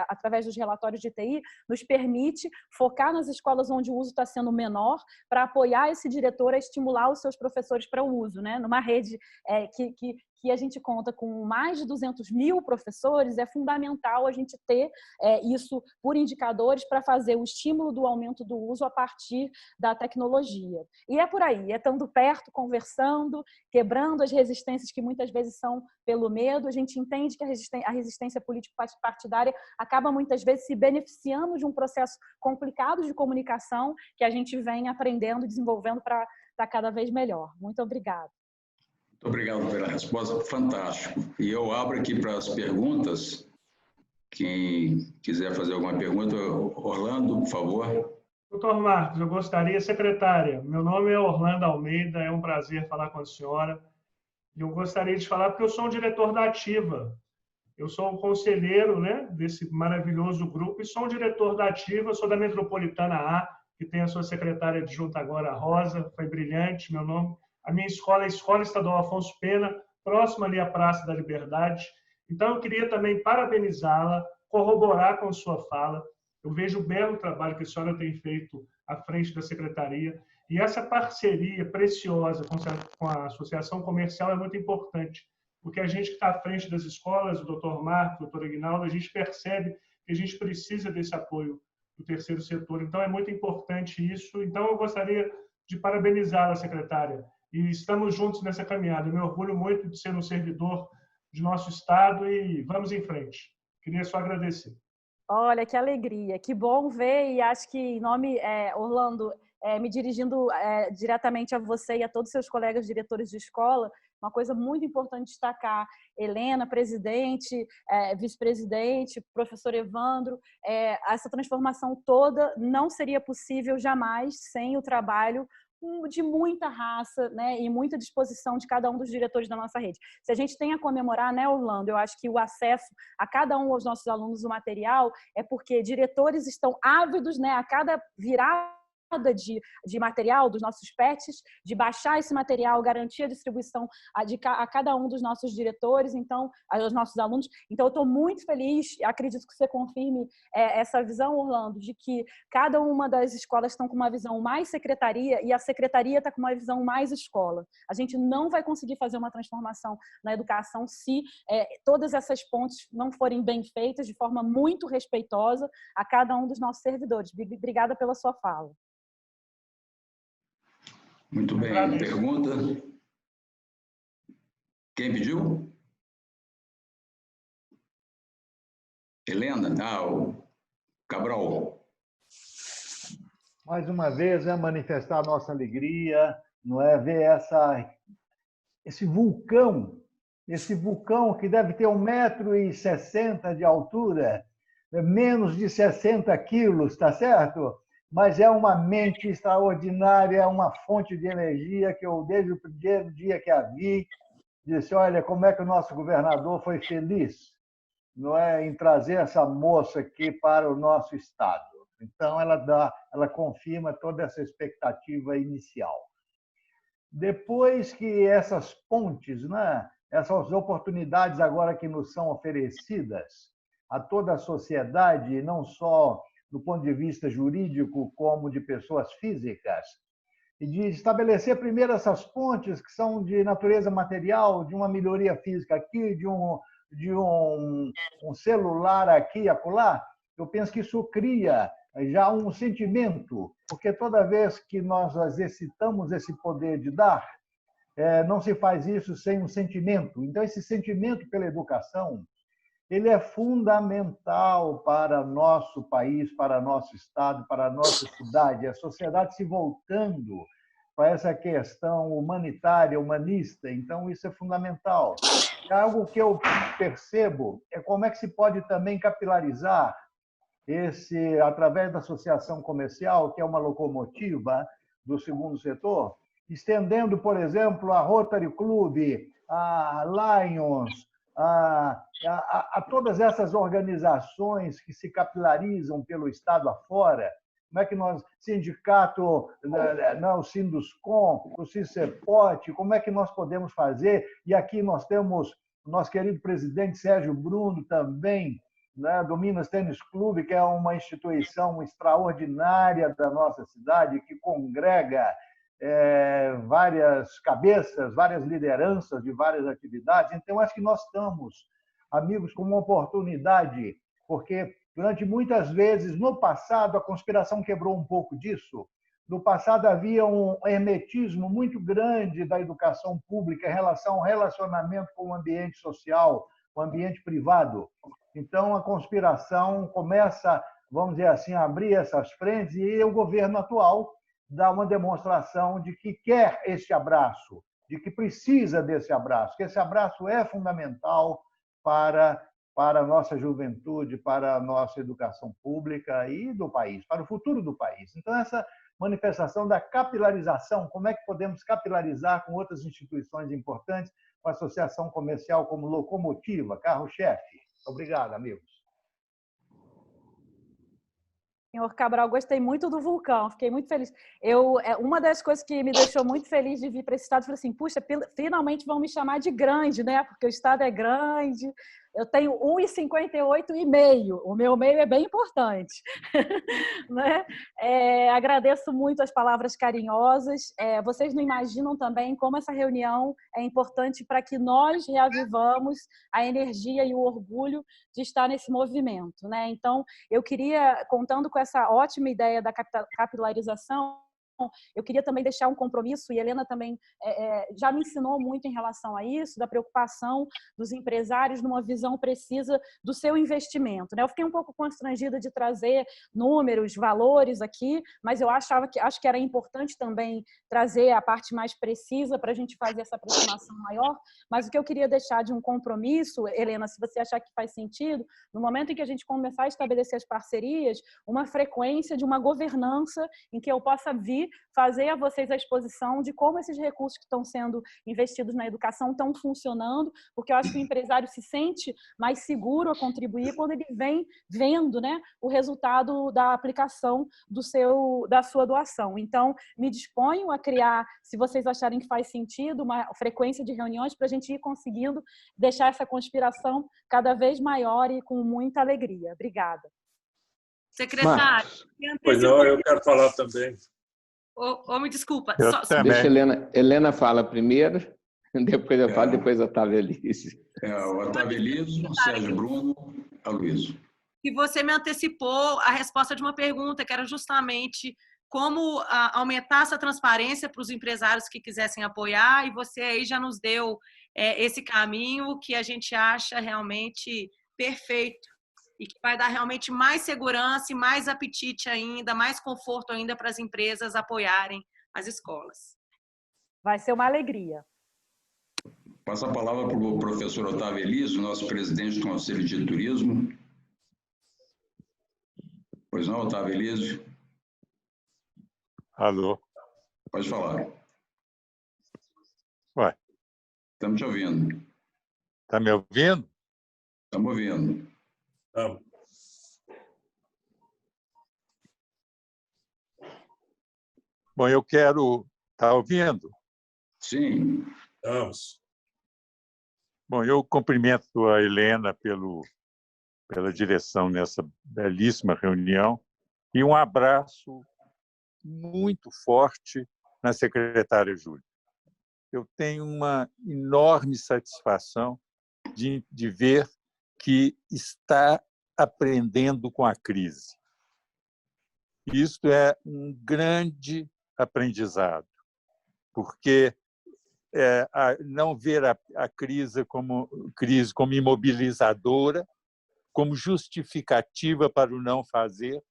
através dos relatórios de TI nos permite focar nas escolas onde o uso está sendo menor para apoiar esse diretor a estimular os seus professores para o uso, né? Numa rede que a gente conta com mais de 200.000 professores, é fundamental a gente ter isso por indicadores para fazer o estímulo do aumento do uso a partir da tecnologia. E é por aí, estando perto, conversando, quebrando as resistências que muitas vezes são pelo medo. A gente entende que a resistência político-partidária acaba muitas vezes se beneficiando de um processo complicado de comunicação que a gente vem aprendendo e desenvolvendo para estar cada vez melhor. Muito obrigada. Muito obrigado pela resposta, fantástico. E eu abro aqui para as perguntas. Quem quiser fazer alguma pergunta, Orlando, por favor. Doutor Marcos, eu gostaria, secretária, meu nome é Orlando Almeida, é um prazer falar com a senhora. E eu gostaria de falar porque eu sou um diretor da Ativa. Eu sou um conselheiro, né, desse maravilhoso grupo e sou um diretor da Ativa, sou da Metropolitana A, que tem a sua secretária adjunta agora, a Rosa, foi brilhante, meu nome. A minha escola é a Escola Estadual Afonso Pena, próxima ali à Praça da Liberdade. Então, eu queria também parabenizá-la, corroborar com sua fala. Eu vejo o belo trabalho que a senhora tem feito à frente da secretaria. E essa parceria preciosa com a Associação Comercial é muito importante, porque a gente que está à frente das escolas, o doutor Marcos, o doutor Aguinaldo, a gente percebe que a gente precisa desse apoio do terceiro setor. Então, é muito importante isso. Então, eu gostaria de parabenizá-la, secretária. E estamos juntos nessa caminhada. Eu me orgulho muito de ser um servidor de nosso Estado e vamos em frente. Queria só agradecer. Olha, que alegria, que bom ver e acho que em nome, Orlando, me dirigindo diretamente a você e a todos os seus colegas diretores de escola, uma coisa muito importante destacar, Helena, presidente, vice-presidente, professor Evandro, essa transformação toda não seria possível jamais sem o trabalho de muita raça, né, e muita disposição de cada um dos diretores da nossa rede. Se a gente tem a comemorar, né, Orlando, eu acho que o acesso a cada um dos nossos alunos do material é porque diretores estão ávidos, né, a cada virada de material dos nossos PETs, de baixar esse material, garantir a distribuição a cada um dos nossos diretores, então, aos nossos alunos. Então, eu estou muito feliz, acredito que você confirme essa visão, Orlando, de que cada uma das escolas estão com uma visão mais secretaria e a secretaria está com uma visão mais escola. A gente não vai conseguir fazer uma transformação na educação se todas essas pontes não forem bem feitas de forma muito respeitosa a cada um dos nossos servidores. Obrigada pela sua fala. Muito bem. Pergunta? Quem pediu? Helena? O Cabral. Mais uma vez, manifestar a nossa alegria, não é? Ver esse vulcão que deve ter 1,60 m de altura, menos de 60 quilos, tá certo? Mas é uma mente extraordinária, é uma fonte de energia que eu, desde o primeiro dia que a vi, disse, olha, como é que o nosso governador foi feliz, não é, em trazer essa moça aqui para o nosso estado. Então, ela confirma toda essa expectativa inicial. Depois que essas pontes, né, essas oportunidades agora que nos são oferecidas a toda a sociedade, não só do ponto de vista jurídico, como de pessoas físicas, e de estabelecer primeiro essas pontes que são de natureza material, de uma melhoria física aqui, de um celular aqui e acolá, eu penso que isso cria já um sentimento, porque toda vez que nós exercitamos esse poder de dar, não se faz isso sem um sentimento. Então, esse sentimento pela educação, ele é fundamental para nosso país, para nosso estado, para nossa cidade. A sociedade se voltando para essa questão humanitária, humanista. Então, isso é fundamental. Algo que eu percebo é como é que se pode também capilarizar através da associação comercial, que é uma locomotiva do segundo setor, estendendo, por exemplo, a Rotary Club, a Lions, a todas essas organizações que se capilarizam pelo Estado afora. Como é que nós, sindicato, o Sinduscom, o Cicepote, como é que nós podemos fazer? E aqui nós temos o nosso querido presidente Sérgio Bruno também, né, do Minas Tênis Clube, que é uma instituição extraordinária da nossa cidade, que congrega várias cabeças, várias lideranças de várias atividades. Então, acho que nós estamos, amigos, com uma oportunidade, porque durante muitas vezes, no passado, a conspiração quebrou um pouco disso. No passado, havia um hermetismo muito grande da educação pública em relação ao relacionamento com o ambiente social, o ambiente privado. Então, a conspiração começa, vamos dizer assim, a abrir essas frentes e o governo atual dá uma demonstração de que quer esse abraço, de que precisa desse abraço, que esse abraço é fundamental para a nossa juventude, para a nossa educação pública e do país, para o futuro do país. Então, essa manifestação da capilarização, como é que podemos capilarizar com outras instituições importantes, com a associação comercial como locomotiva, carro-chefe. Obrigado, amigos. Senhor Cabral, gostei muito do vulcão, fiquei muito feliz. Uma das coisas que me deixou muito feliz de vir para esse estado, falei assim, puxa, finalmente vão me chamar de grande, né? Porque o estado é grande. Eu tenho 1,58,5. O meu meio é bem importante. Né? Agradeço muito as palavras carinhosas. Vocês não imaginam também como essa reunião é importante para que nós reavivamos a energia e o orgulho de estar nesse movimento. Né? Então, eu queria, contando com essa ótima ideia da capilarização, eu queria também deixar um compromisso, e Helena também já me ensinou muito em relação a isso, da preocupação dos empresários numa visão precisa do seu investimento. Né? Eu fiquei um pouco constrangida de trazer números, valores aqui, mas eu acho que era importante também trazer a parte mais precisa para a gente fazer essa aproximação maior, mas o que eu queria deixar de um compromisso, Helena, se você achar que faz sentido, no momento em que a gente começar a estabelecer as parcerias, uma frequência de uma governança em que eu possa vir fazer a vocês a exposição de como esses recursos que estão sendo investidos na educação estão funcionando, porque eu acho que o empresário se sente mais seguro a contribuir quando ele vem vendo, né, o resultado da aplicação da sua doação. Então, me disponho a criar, se vocês acharem que faz sentido, uma frequência de reuniões para a gente ir conseguindo deixar essa conspiração cada vez maior e com muita alegria. Obrigada. Secretário. Pois não, eu quero falar também. Me desculpa. Deixa a Helena fala primeiro, depois eu falo, depois a Otávio Elísio. O Otávio Elísio, o Sérgio Bruno, a Luísa. E você me antecipou a resposta de uma pergunta, que era justamente como aumentar essa transparência para os empresários que quisessem apoiar, e você aí já nos deu esse caminho que a gente acha realmente perfeito e que vai dar realmente mais segurança e mais apetite ainda, mais conforto ainda para as empresas apoiarem as escolas. Vai ser uma alegria. Passa a palavra para o professor Otávio Elísio, nosso presidente do Conselho de Turismo. Pois não, Otávio Elísio? Alô? Pode falar. Ué. Estamos te ouvindo. Está me ouvindo? Estamos ouvindo. Estamos. Bom, eu quero... Está ouvindo? Sim. Estamos. Bom, eu cumprimento a Helena pela direção nessa belíssima reunião e um abraço muito forte na secretária Júlia. Eu tenho uma enorme satisfação de ver que está aprendendo com a crise. Isto é um grande aprendizado, porque não ver a crise como imobilizadora, como justificativa para o não fazer,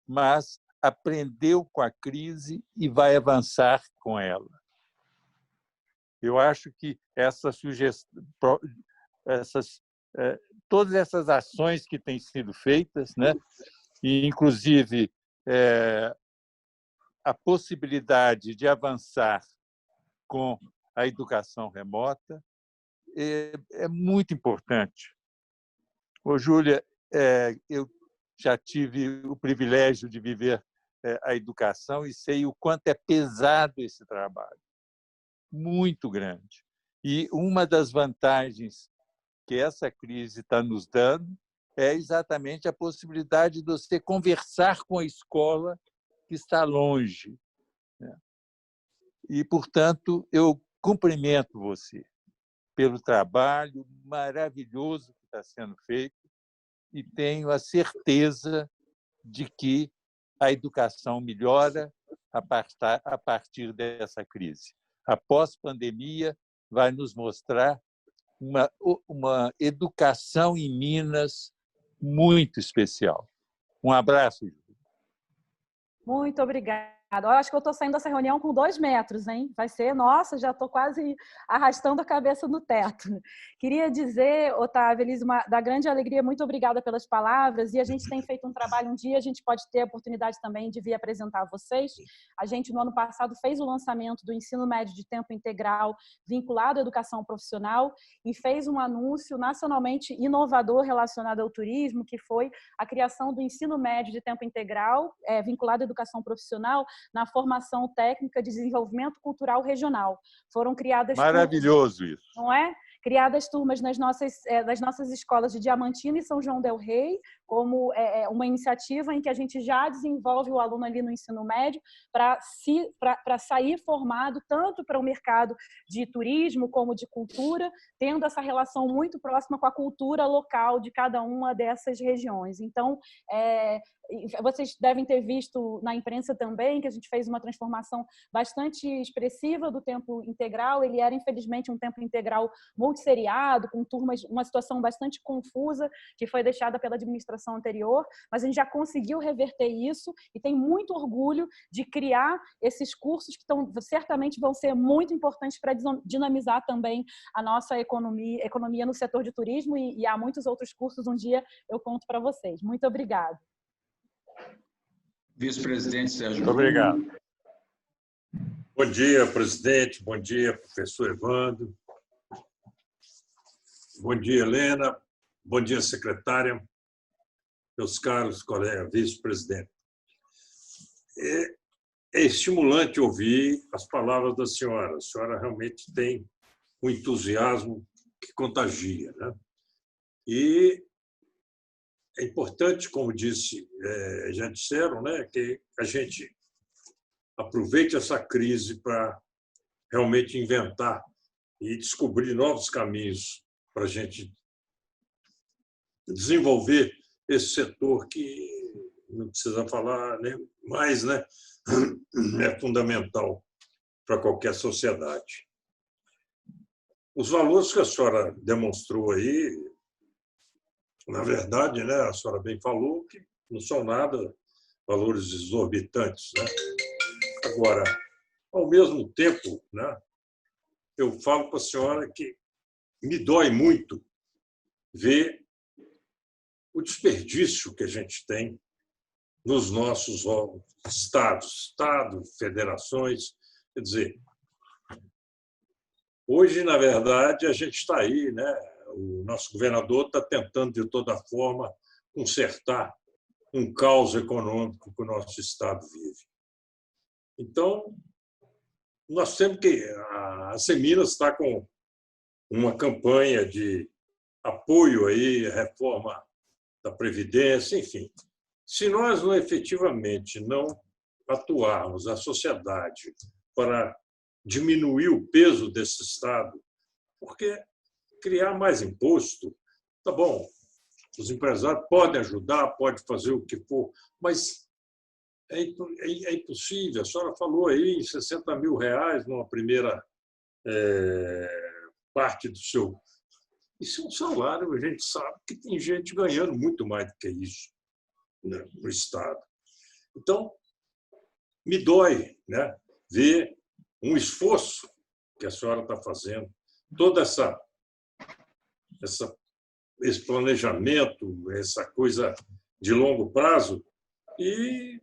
mas aprendeu com a crise e vai avançar com ela. Eu acho que todas essas ações que têm sido feitas, né, e inclusive a possibilidade de avançar com a educação remota, é muito importante. Ô, Júlia, eu já tive o privilégio de viver a educação e sei o quanto é pesado esse trabalho, muito grande. E uma das vantagens que essa crise está nos dando é exatamente a possibilidade de você conversar com a escola que está longe. E, portanto, eu cumprimento você pelo trabalho maravilhoso que está sendo feito e tenho a certeza de que a educação melhora a partir dessa crise. A pós-pandemia vai nos mostrar uma educação em Minas muito especial. Um abraço, Júlia. Muito obrigada. Eu acho que eu estou saindo dessa reunião com 2 metros, hein? Vai ser, nossa, já estou quase arrastando a cabeça no teto. Queria dizer, Otávio Elísio, da grande alegria, muito obrigada pelas palavras. E a gente tem feito um trabalho, um dia a gente pode ter a oportunidade também de vir apresentar a vocês. A gente, no ano passado, fez o lançamento do ensino médio de tempo integral vinculado à educação profissional e fez um anúncio nacionalmente inovador relacionado ao turismo, que foi a criação do ensino médio de tempo integral vinculado à educação profissional na formação técnica de desenvolvimento cultural regional. Foram criadas... Maravilhoso turmas, isso. não é? Criadas turmas das nossas escolas de Diamantina e São João del Rei, como uma iniciativa em que a gente já desenvolve o aluno ali no ensino médio para sair formado tanto para o mercado de turismo como de cultura, tendo essa relação muito próxima com a cultura local de cada uma dessas regiões. Então, vocês devem ter visto na imprensa também que a gente fez uma transformação bastante expressiva do tempo integral. Ele era, infelizmente, um tempo integral multisseriado, com turmas, uma situação bastante confusa, que foi deixada pela administração anterior, mas a gente já conseguiu reverter isso e tem muito orgulho de criar esses cursos que certamente vão ser muito importantes para dinamizar também a nossa economia no setor de turismo e há muitos outros cursos, um dia eu conto para vocês. Muito obrigada. Vice-presidente Sérgio Bruno. Obrigado. Bom dia, presidente. Bom dia, professor Evandro. Bom dia, Helena. Bom dia, secretária. Meus caros colegas, vice-presidente. É estimulante ouvir as palavras da senhora. A senhora realmente tem um entusiasmo que contagia, né? E é importante, como já disseram, né, que a gente aproveite essa crise para realmente inventar e descobrir novos caminhos para a gente desenvolver esse setor que não precisa falar nem mais, né? É fundamental para qualquer sociedade. Os valores que a senhora demonstrou aí, na verdade, né, a senhora bem falou que não são nada valores exorbitantes, né? Agora, ao mesmo tempo, né, eu falo para a senhora que me dói muito ver o desperdício que a gente tem nos nossos estados, federações. Quer dizer, hoje, na verdade, a gente está aí, né? O nosso governador está tentando, de toda forma, consertar um caos econômico que o nosso estado vive. Então, nós temos que... A Seminas está com uma campanha de apoio aí, reforma da Previdência, enfim. Se nós efetivamente não atuarmos a sociedade para diminuir o peso desse Estado, porque criar mais imposto, tá bom, os empresários podem ajudar, podem fazer o que for, mas é impossível. A senhora falou aí em R$60 mil numa primeira parte do seu... Isso é um salário, a gente sabe que tem gente ganhando muito mais do que isso, né, no Estado. Então, me dói, né, ver um esforço que a senhora está fazendo, todo esse planejamento, essa coisa de longo prazo, e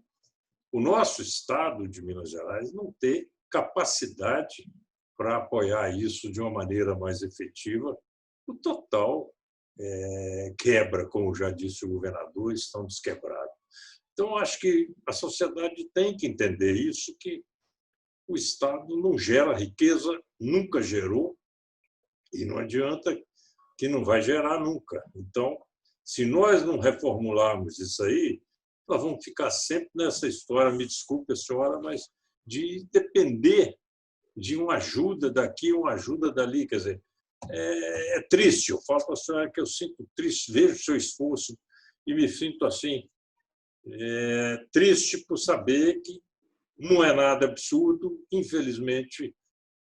o nosso Estado de Minas Gerais não ter capacidade para apoiar isso de uma maneira mais efetiva. O total quebra, como já disse o governador, estamos quebrados. Então, acho que a sociedade tem que entender isso, que o Estado não gera riqueza, nunca gerou, e não adianta que não vai gerar nunca. Então, se nós não reformularmos isso aí, nós vamos ficar sempre nessa história, me desculpe, senhora, mas de depender de uma ajuda daqui, uma ajuda dali. Quer dizer, é triste. Eu falo para a senhora que eu sinto triste, vejo o seu esforço e me sinto assim, triste por saber que não é nada absurdo. Infelizmente,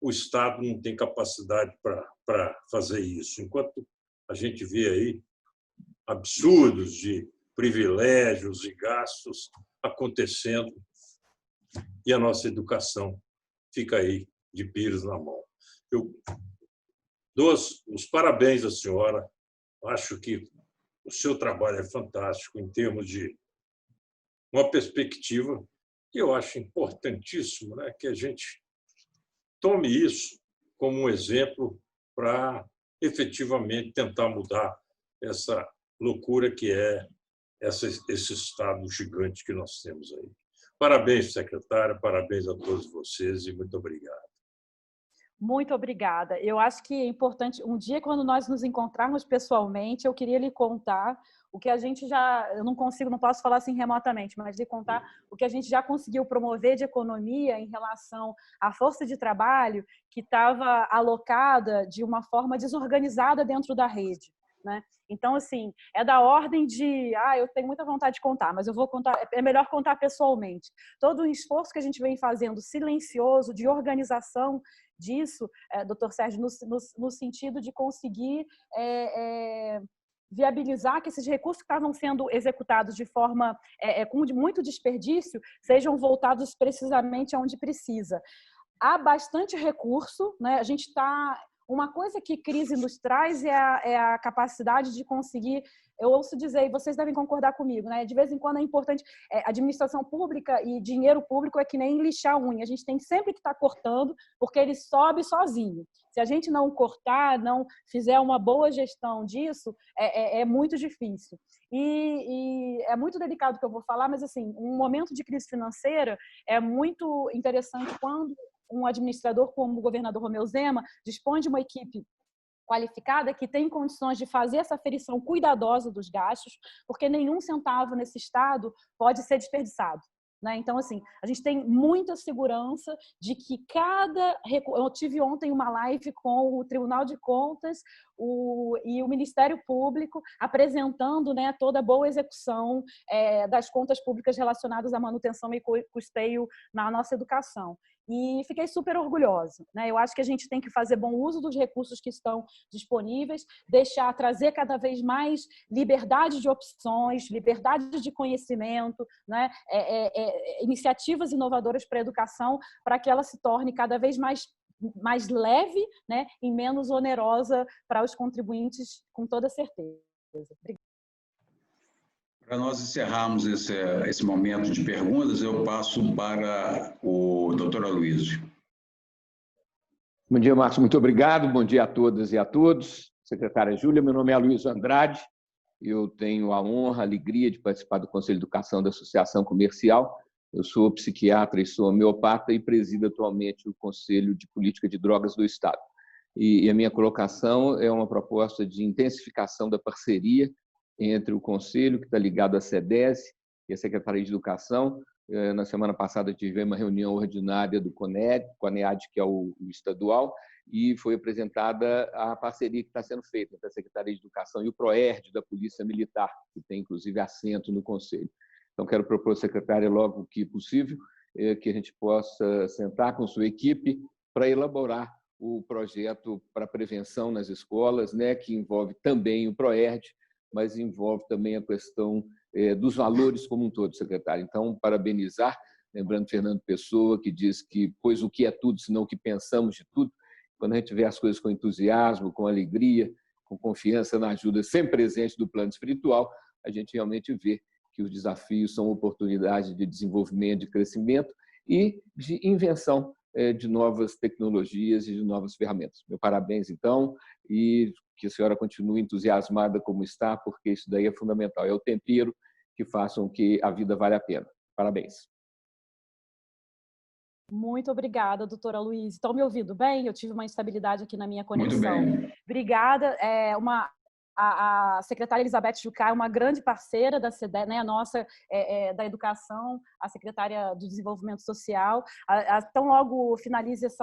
o Estado não tem capacidade para fazer isso. Enquanto a gente vê aí absurdos de privilégios e gastos acontecendo e a nossa educação fica aí de pires na mão. Eu dou os parabéns à senhora. Acho que o seu trabalho é fantástico em termos de uma perspectiva que eu acho importantíssimo, né, que a gente tome isso como um exemplo para efetivamente tentar mudar essa loucura que é esse Estado gigante que nós temos aí. Parabéns, secretária, parabéns a todos vocês e muito obrigado. Muito obrigada. Eu acho que é importante, um dia, quando nós nos encontrarmos pessoalmente, eu queria lhe contar o que a gente já... Eu não posso falar assim remotamente, mas lhe contar o que a gente já conseguiu promover de economia em relação à força de trabalho que estava alocada de uma forma desorganizada dentro da rede, né? Então, assim, é da ordem de... eu tenho muita vontade de contar, mas eu vou contar... É melhor contar pessoalmente. Todo o esforço que a gente vem fazendo silencioso de organização disso, doutor Sérgio, no sentido de conseguir viabilizar que esses recursos que estavam sendo executados de forma com muito desperdício sejam voltados precisamente aonde precisa. Há bastante recurso, né? A gente está... Uma coisa que crise nos traz é a capacidade de conseguir eu ouço dizer, e vocês devem concordar comigo, né? De vez em quando é importante, administração pública e dinheiro público é que nem lixar a unha, a gente tem sempre que estar cortando, porque ele sobe sozinho. Se a gente não cortar, não fizer uma boa gestão disso, é muito difícil. E é muito delicado o que eu vou falar, mas assim, um momento de crise financeira é muito interessante quando um administrador como o governador Romeu Zema dispõe de uma equipe qualificada que tem condições de fazer essa aferição cuidadosa dos gastos, porque nenhum centavo nesse estado pode ser desperdiçado. Então, assim, a gente tem muita segurança de que eu tive ontem uma live com o Tribunal de Contas e o Ministério Público apresentando, né, toda a boa execução das contas públicas relacionadas à manutenção e custeio na nossa educação. E fiquei super orgulhosa, né? Eu acho que a gente tem que fazer bom uso dos recursos que estão disponíveis, trazer cada vez mais liberdade de opções, liberdade de conhecimento, né? Iniciativas inovadoras para a educação, para que ela se torne cada vez mais leve, né? E menos onerosa para os contribuintes, com toda certeza. Obrigada. Para nós encerrarmos esse momento de perguntas, eu passo para o doutor Aloysio. Bom dia, Marcos. Muito obrigado. Bom dia a todas e a todos. Secretária Júlia, meu nome é Aloysio Andrade. Eu tenho a honra, a alegria de participar do Conselho de Educação da Associação Comercial. Eu sou psiquiatra e sou homeopata e presido atualmente o Conselho de Política de Drogas do Estado. E a minha colocação é uma proposta de intensificação da parceria entre o Conselho, que está ligado à SEDES, e a Secretaria de Educação. Na semana passada tivemos uma reunião ordinária do CONEAD, que é o estadual, e foi apresentada a parceria que está sendo feita entre a Secretaria de Educação e o PROERD da Polícia Militar, que tem, inclusive, assento no Conselho. Então, quero propor à secretária, logo que possível, que a gente possa sentar com sua equipe para elaborar o projeto para prevenção nas escolas, né, que envolve também o PROERD, mas envolve também a questão dos valores como um todo, secretário. Então, parabenizar, lembrando Fernando Pessoa, que diz que, pois o que é tudo, senão o que pensamos de tudo. Quando a gente vê as coisas com entusiasmo, com alegria, com confiança na ajuda sempre presente do plano espiritual, a gente realmente vê que os desafios são oportunidades de desenvolvimento, de crescimento e de invenção de novas tecnologias e de novas ferramentas. Meu parabéns, então, e que a senhora continue entusiasmada como está, porque isso daí é fundamental. É o tempero que faz com que a vida vale a pena. Parabéns. Muito obrigada, doutora Luiz. Estão me ouvindo bem? Eu tive uma instabilidade aqui na minha conexão. Muito bem. Obrigada. A secretária Elizabeth Jucá é uma grande parceira da SEDES, né, a nossa da educação, a secretária do desenvolvimento social. Tão logo finalize esse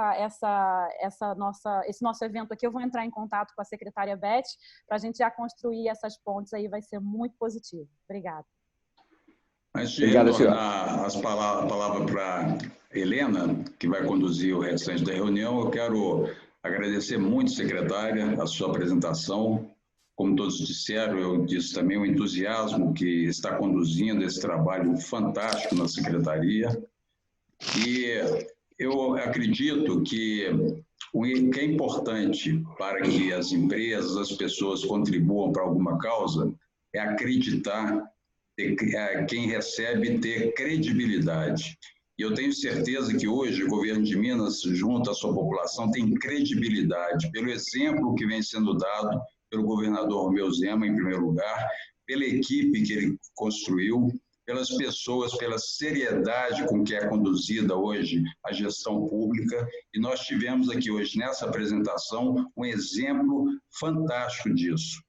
nosso evento aqui, eu vou entrar em contato com a secretária Beth para a gente já construir essas pontes aí, vai ser muito positivo. Obrigada. Antes de retornar a palavra para Helena, que vai conduzir o restante da reunião, eu quero agradecer muito, secretária, a sua apresentação. Como todos disseram, eu disse também o entusiasmo que está conduzindo esse trabalho fantástico na Secretaria. E eu acredito que o que é importante para que as empresas, as pessoas contribuam para alguma causa é acreditar, quem recebe ter credibilidade. E eu tenho certeza que hoje o governo de Minas, junto à sua população, tem credibilidade pelo exemplo que vem sendo dado pelo governador Romeu Zema, em primeiro lugar, pela equipe que ele construiu, pelas pessoas, pela seriedade com que é conduzida hoje a gestão pública. E nós tivemos aqui hoje, nessa apresentação, um exemplo fantástico disso.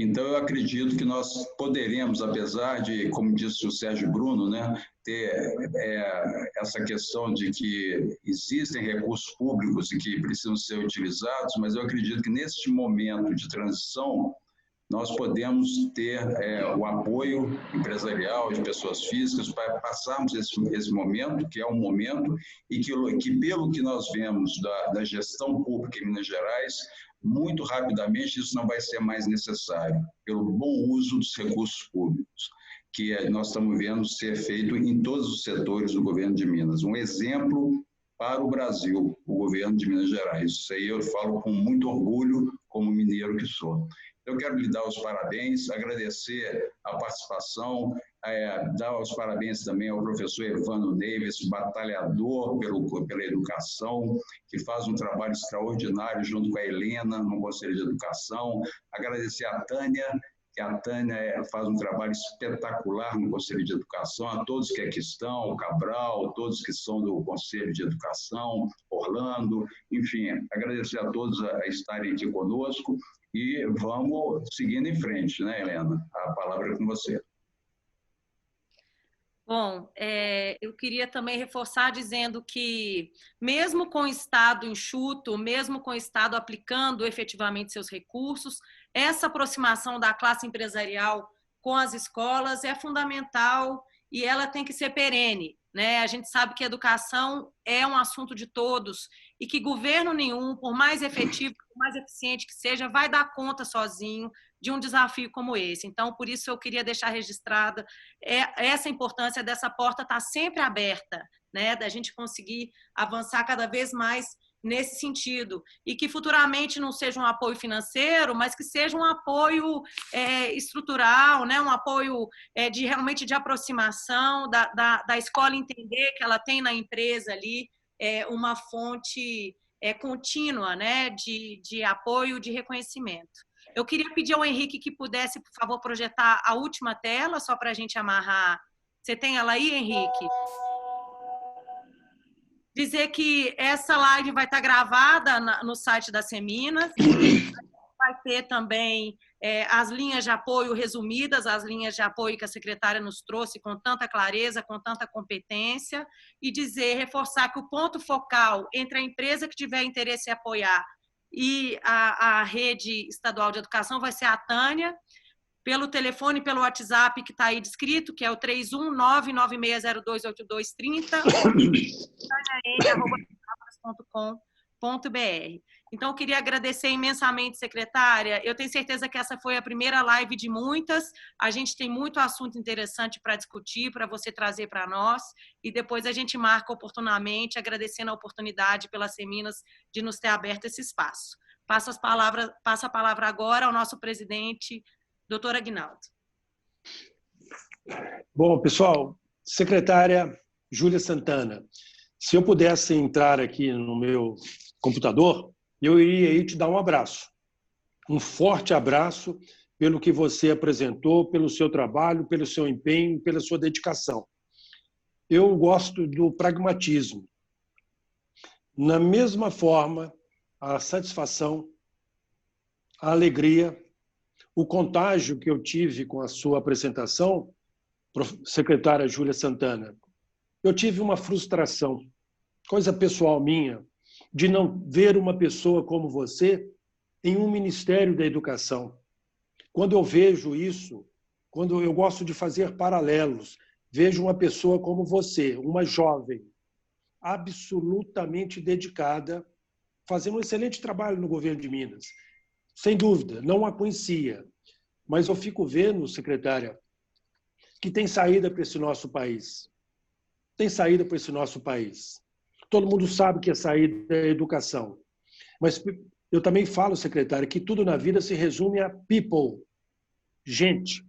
Então, eu acredito que nós poderemos, apesar de, como disse o Sérgio Bruno, né, ter essa questão de que existem recursos públicos e que precisam ser utilizados, mas eu acredito que neste momento de transição, nós podemos ter o apoio empresarial de pessoas físicas para passarmos esse momento, que é um momento, e que pelo que nós vemos da gestão pública em Minas Gerais, muito rapidamente isso não vai ser mais necessário, pelo bom uso dos recursos públicos, que nós estamos vendo ser feito em todos os setores do governo de Minas. Um exemplo para o Brasil, o governo de Minas Gerais. Isso aí eu falo com muito orgulho, como mineiro que sou. Eu quero lhe dar os parabéns, agradecer a participação, dar os parabéns também ao professor Evandro Davis, batalhador pela educação, que faz um trabalho extraordinário junto com a Helena no Conselho de Educação. Agradecer a Tânia, que a Tânia faz um trabalho espetacular no Conselho de Educação, a todos que aqui estão, o Cabral, todos que são do Conselho de Educação, Orlando, enfim, agradecer a todos a estarem aqui conosco e vamos seguindo em frente, né, Helena? A palavra é com você. Bom, eu queria também reforçar dizendo que, mesmo com o Estado enxuto, mesmo com o Estado aplicando efetivamente seus recursos, essa aproximação da classe empresarial com as escolas é fundamental e ela tem que ser perene, né? A gente sabe que a educação é um assunto de todos e que governo nenhum, por mais efetivo, por mais eficiente que seja, vai dar conta sozinho de um desafio como esse. Então, por isso eu queria deixar registrada essa importância dessa porta estar sempre aberta, né? Da gente conseguir avançar cada vez mais nesse sentido, e que futuramente não seja um apoio financeiro, mas que seja um apoio estrutural, né? Um apoio realmente de aproximação da escola entender que ela tem na empresa ali uma fonte contínua, né? de apoio, de reconhecimento. Eu queria pedir ao Henrique que pudesse, por favor, projetar a última tela, só para a gente amarrar. Você tem ela aí, Henrique? Dizer que essa live vai estar gravada no site da Seminas, vai ter também as linhas de apoio resumidas, as linhas de apoio que a secretária nos trouxe com tanta clareza, com tanta competência, e reforçar que o ponto focal entre a empresa que tiver interesse em apoiar e a rede estadual de educação vai ser a Tânia, pelo telefone, pelo WhatsApp que está aí descrito, que é o 31996028230, taniaen@palavras.com.br. Então, eu queria agradecer imensamente, secretária. Eu tenho certeza que essa foi a primeira live de muitas. A gente tem muito assunto interessante para discutir, para você trazer para nós, e depois a gente marca oportunamente, agradecendo a oportunidade pela Seminas de nos ter aberto esse espaço. Passo a palavra agora ao nosso presidente, doutor Aguinaldo. Bom, pessoal, secretária Júlia Santana, se eu pudesse entrar aqui no meu computador, eu iria aí te dar um abraço. Um forte abraço pelo que você apresentou, pelo seu trabalho, pelo seu empenho, pela sua dedicação. Eu gosto do pragmatismo. Na mesma forma, a satisfação, a alegria, o contágio que eu tive com a sua apresentação, secretária Júlia Santana, eu tive uma frustração, coisa pessoal minha, de não ver uma pessoa como você em um Ministério da Educação. Quando eu vejo isso, quando eu gosto de fazer paralelos, vejo uma pessoa como você, uma jovem, absolutamente dedicada, fazendo um excelente trabalho no governo de Minas. Sem dúvida, não a conhecia, mas eu fico vendo, secretária, que tem saída para esse nosso país. Tem saída para esse nosso país. Todo mundo sabe que a saída é a educação. Mas eu também falo, secretária, que tudo na vida se resume a people. Gente.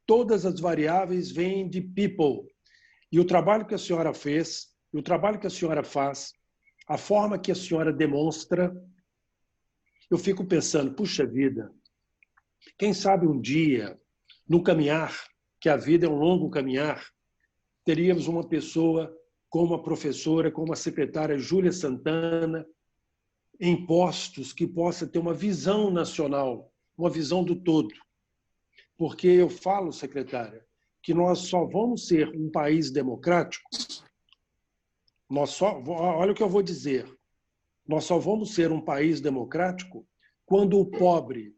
Todas as variáveis vêm de people. E o trabalho que a senhora fez, e o trabalho que a senhora faz, a forma que a senhora demonstra, eu fico pensando, puxa vida, quem sabe um dia, no caminhar, que a vida é um longo caminhar, teríamos uma pessoa como a professora, como a secretária Júlia Santana, em postos que possa ter uma visão nacional, uma visão do todo. Porque eu falo, secretária, que nós só vamos ser um país democrático, olha o que eu vou dizer, nós só vamos ser um país democrático quando o pobre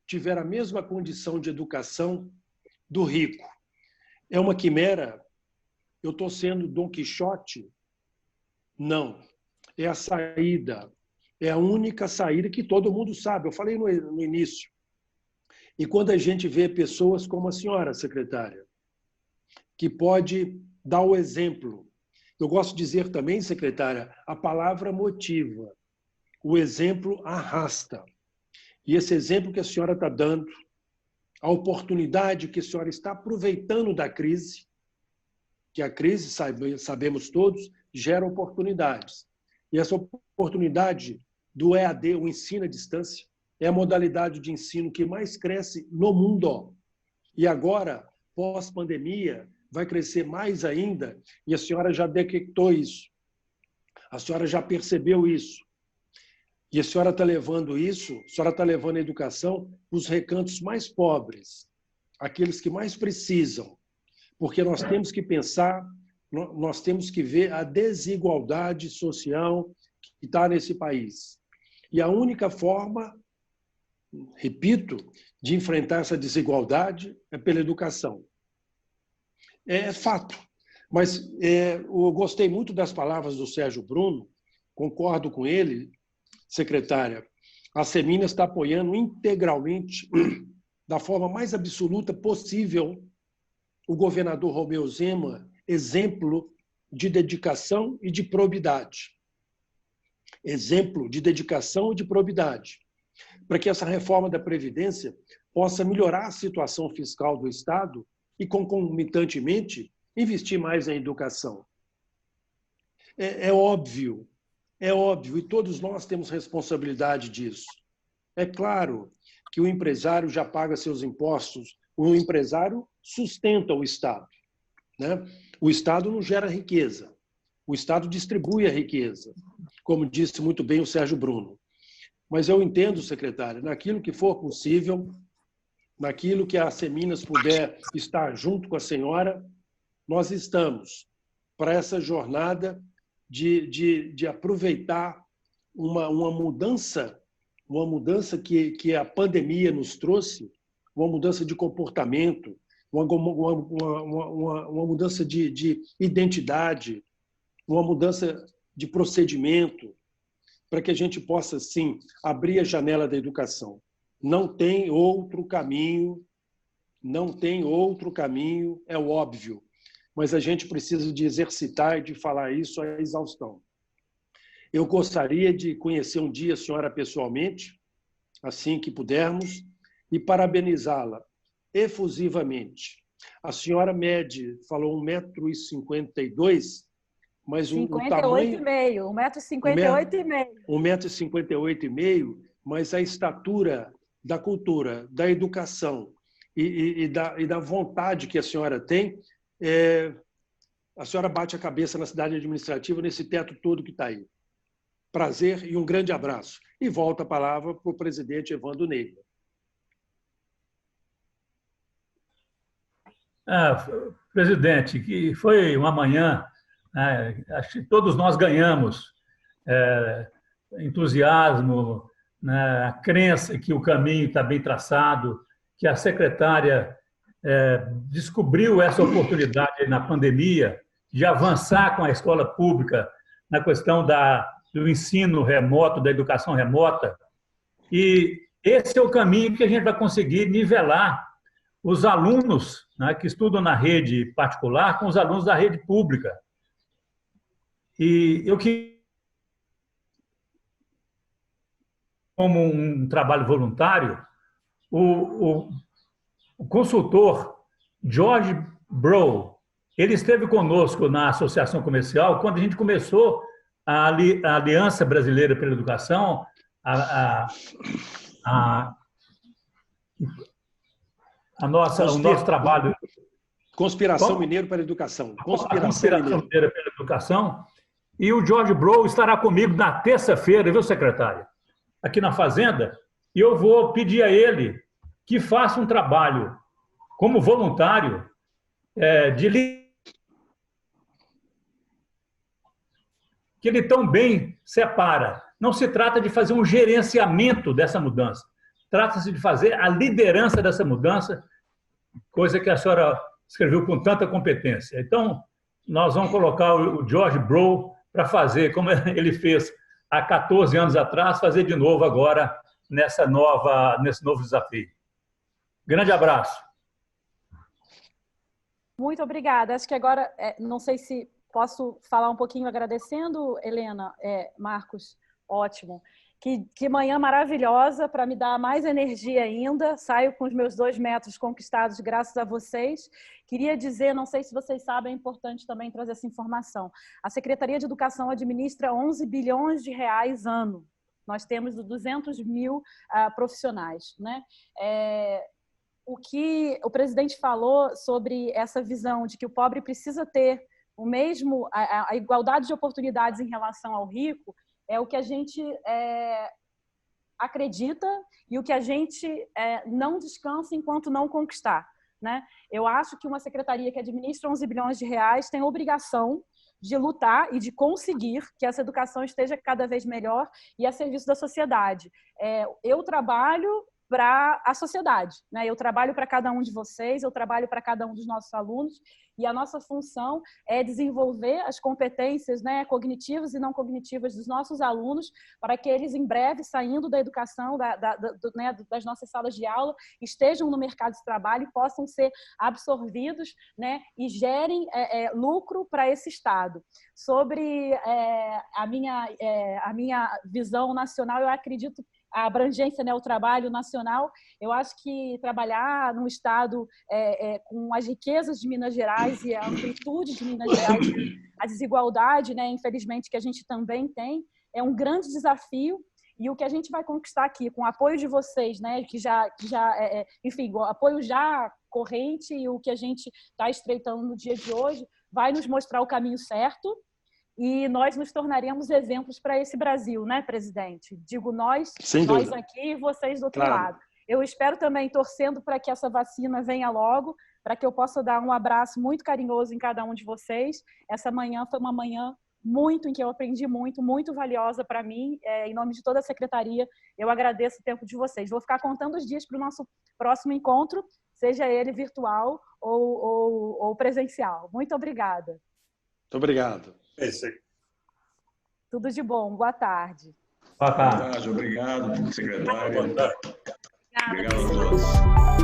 tiver a mesma condição de educação do rico. É uma quimera? Eu estou sendo Dom Quixote? Não. É a saída. É a única saída que todo mundo sabe. Eu falei no início. E quando a gente vê pessoas como a senhora, secretária, que pode dar o exemplo. Eu gosto de dizer também, secretária, a palavra motiva. O exemplo arrasta. E esse exemplo que a senhora está dando, a oportunidade que a senhora está aproveitando da crise, que a crise, sabemos todos, gera oportunidades. E essa oportunidade do EAD, o ensino à distância, é a modalidade de ensino que mais cresce no mundo. E agora, pós-pandemia, vai crescer mais ainda, e a senhora já detectou isso. A senhora já percebeu isso. E a senhora está levando isso, a senhora está levando a educação para os recantos mais pobres, aqueles que mais precisam. Porque nós temos que pensar, nós temos que ver a desigualdade social que está nesse país. E a única forma, repito, de enfrentar essa desigualdade é pela educação. É fato. Mas eu gostei muito das palavras do Sérgio Bruno, concordo com ele, secretária. A Seminas está apoiando integralmente, da forma mais absoluta possível, o governador Romeu Zema, exemplo de dedicação e de probidade. Exemplo de dedicação e de probidade. Para que essa reforma da Previdência possa melhorar a situação fiscal do Estado e, concomitantemente, investir mais em educação. É óbvio, e todos nós temos responsabilidade disso. É claro que o empresário já paga seus impostos, o empresário sustenta o Estado, né? O Estado não gera riqueza, o Estado distribui a riqueza, como disse muito bem o Sérgio Bruno. Mas eu entendo, secretária, naquilo que for possível, naquilo que a Seminas puder estar junto com a senhora, nós estamos para essa jornada de aproveitar uma mudança que a pandemia nos trouxe, uma mudança de comportamento, uma mudança de identidade, uma mudança de procedimento, para que a gente possa, sim, abrir a janela da educação. Não tem outro caminho, é óbvio, mas a gente precisa de exercitar e de falar isso à exaustão. Eu gostaria de conhecer um dia a senhora pessoalmente, assim que pudermos, e parabenizá-la efusivamente. A senhora mede, falou 1,52 m, mas o tamanho... 1,58 m. 1,58 m, mas a estatura da cultura, da educação e da vontade que a senhora tem, a senhora bate a cabeça na cidade administrativa, nesse teto todo que está aí. Prazer e um grande abraço. E volta a palavra para o presidente Evandro Neiva. Presidente, que foi uma manhã, acho que todos nós ganhamos entusiasmo, a crença que o caminho está bem traçado, que a secretária descobriu essa oportunidade na pandemia de avançar com a escola pública na questão do ensino remoto, da educação remota. E esse é o caminho que a gente vai conseguir nivelar os alunos, né, que estudam na rede particular com os alunos da rede pública. E eu que, como um trabalho voluntário, o consultor George Brough, ele esteve conosco na Associação Comercial quando a gente começou a Aliança Brasileira pela Educação, o nosso trabalho... Conspiração Mineira pela Educação. Conspiração Mineira pela Educação. E o George Brough estará comigo na terça-feira, viu, secretário? Aqui na Fazenda. E eu vou pedir a ele que faça um trabalho como voluntário que ele tão bem separa. Não se trata de fazer um gerenciamento dessa mudança. Trata-se de fazer a liderança dessa mudança, coisa que a senhora escreveu com tanta competência. Então, nós vamos colocar o George Brough para fazer, como ele fez há 14 anos atrás, fazer de novo agora nesse novo desafio. Grande abraço. Muito obrigada. Acho que agora, não sei se posso falar um pouquinho agradecendo, Helena, Marcos, ótimo. Que manhã maravilhosa para me dar mais energia ainda. Saio com os meus 2 metros conquistados graças a vocês. Queria dizer, não sei se vocês sabem, é importante também trazer essa informação. A Secretaria de Educação administra 11 bilhões de reais ano. Nós temos 200 mil profissionais, né? O que o presidente falou sobre essa visão de que o pobre precisa ter o mesmo, a igualdade de oportunidades em relação ao rico, é o que a gente acredita e o que a gente não descansa enquanto não conquistar, né? Eu acho que uma secretaria que administra 11 bilhões de reais tem a obrigação de lutar e de conseguir que essa educação esteja cada vez melhor e a serviço da sociedade. Eu trabalho para a sociedade, né? Eu trabalho para cada um de vocês, eu trabalho para cada um dos nossos alunos, e a nossa função é desenvolver as competências, né, cognitivas e não cognitivas dos nossos alunos, para que eles, em breve, saindo da educação, das nossas salas de aula, estejam no mercado de trabalho e possam ser absorvidos, né, e gerem lucro para esse Estado. Sobre a minha visão nacional, eu acredito a abrangência, né, o trabalho nacional, eu acho que trabalhar num Estado com as riquezas de Minas Gerais e a amplitude de Minas Gerais, a desigualdade, né, infelizmente, que a gente também tem, é um grande desafio. E o que a gente vai conquistar aqui, com o apoio de vocês, né, enfim, o apoio já corrente e o que a gente está estreitando no dia de hoje, vai nos mostrar o caminho certo. E nós nos tornaremos exemplos para esse Brasil, né, presidente? Digo nós aqui e vocês do outro lado. Eu espero também, torcendo para que essa vacina venha logo, para que eu possa dar um abraço muito carinhoso em cada um de vocês. Essa manhã foi uma manhã em que eu aprendi muito valiosa para mim. Em nome de toda a secretaria, eu agradeço o tempo de vocês. Vou ficar contando os dias para o nosso próximo encontro, seja ele virtual ou presencial. Muito obrigada. Muito obrigado. Tudo de bom. Boa tarde. Boa tarde. Obrigado, secretária. Obrigada. Obrigado a todos.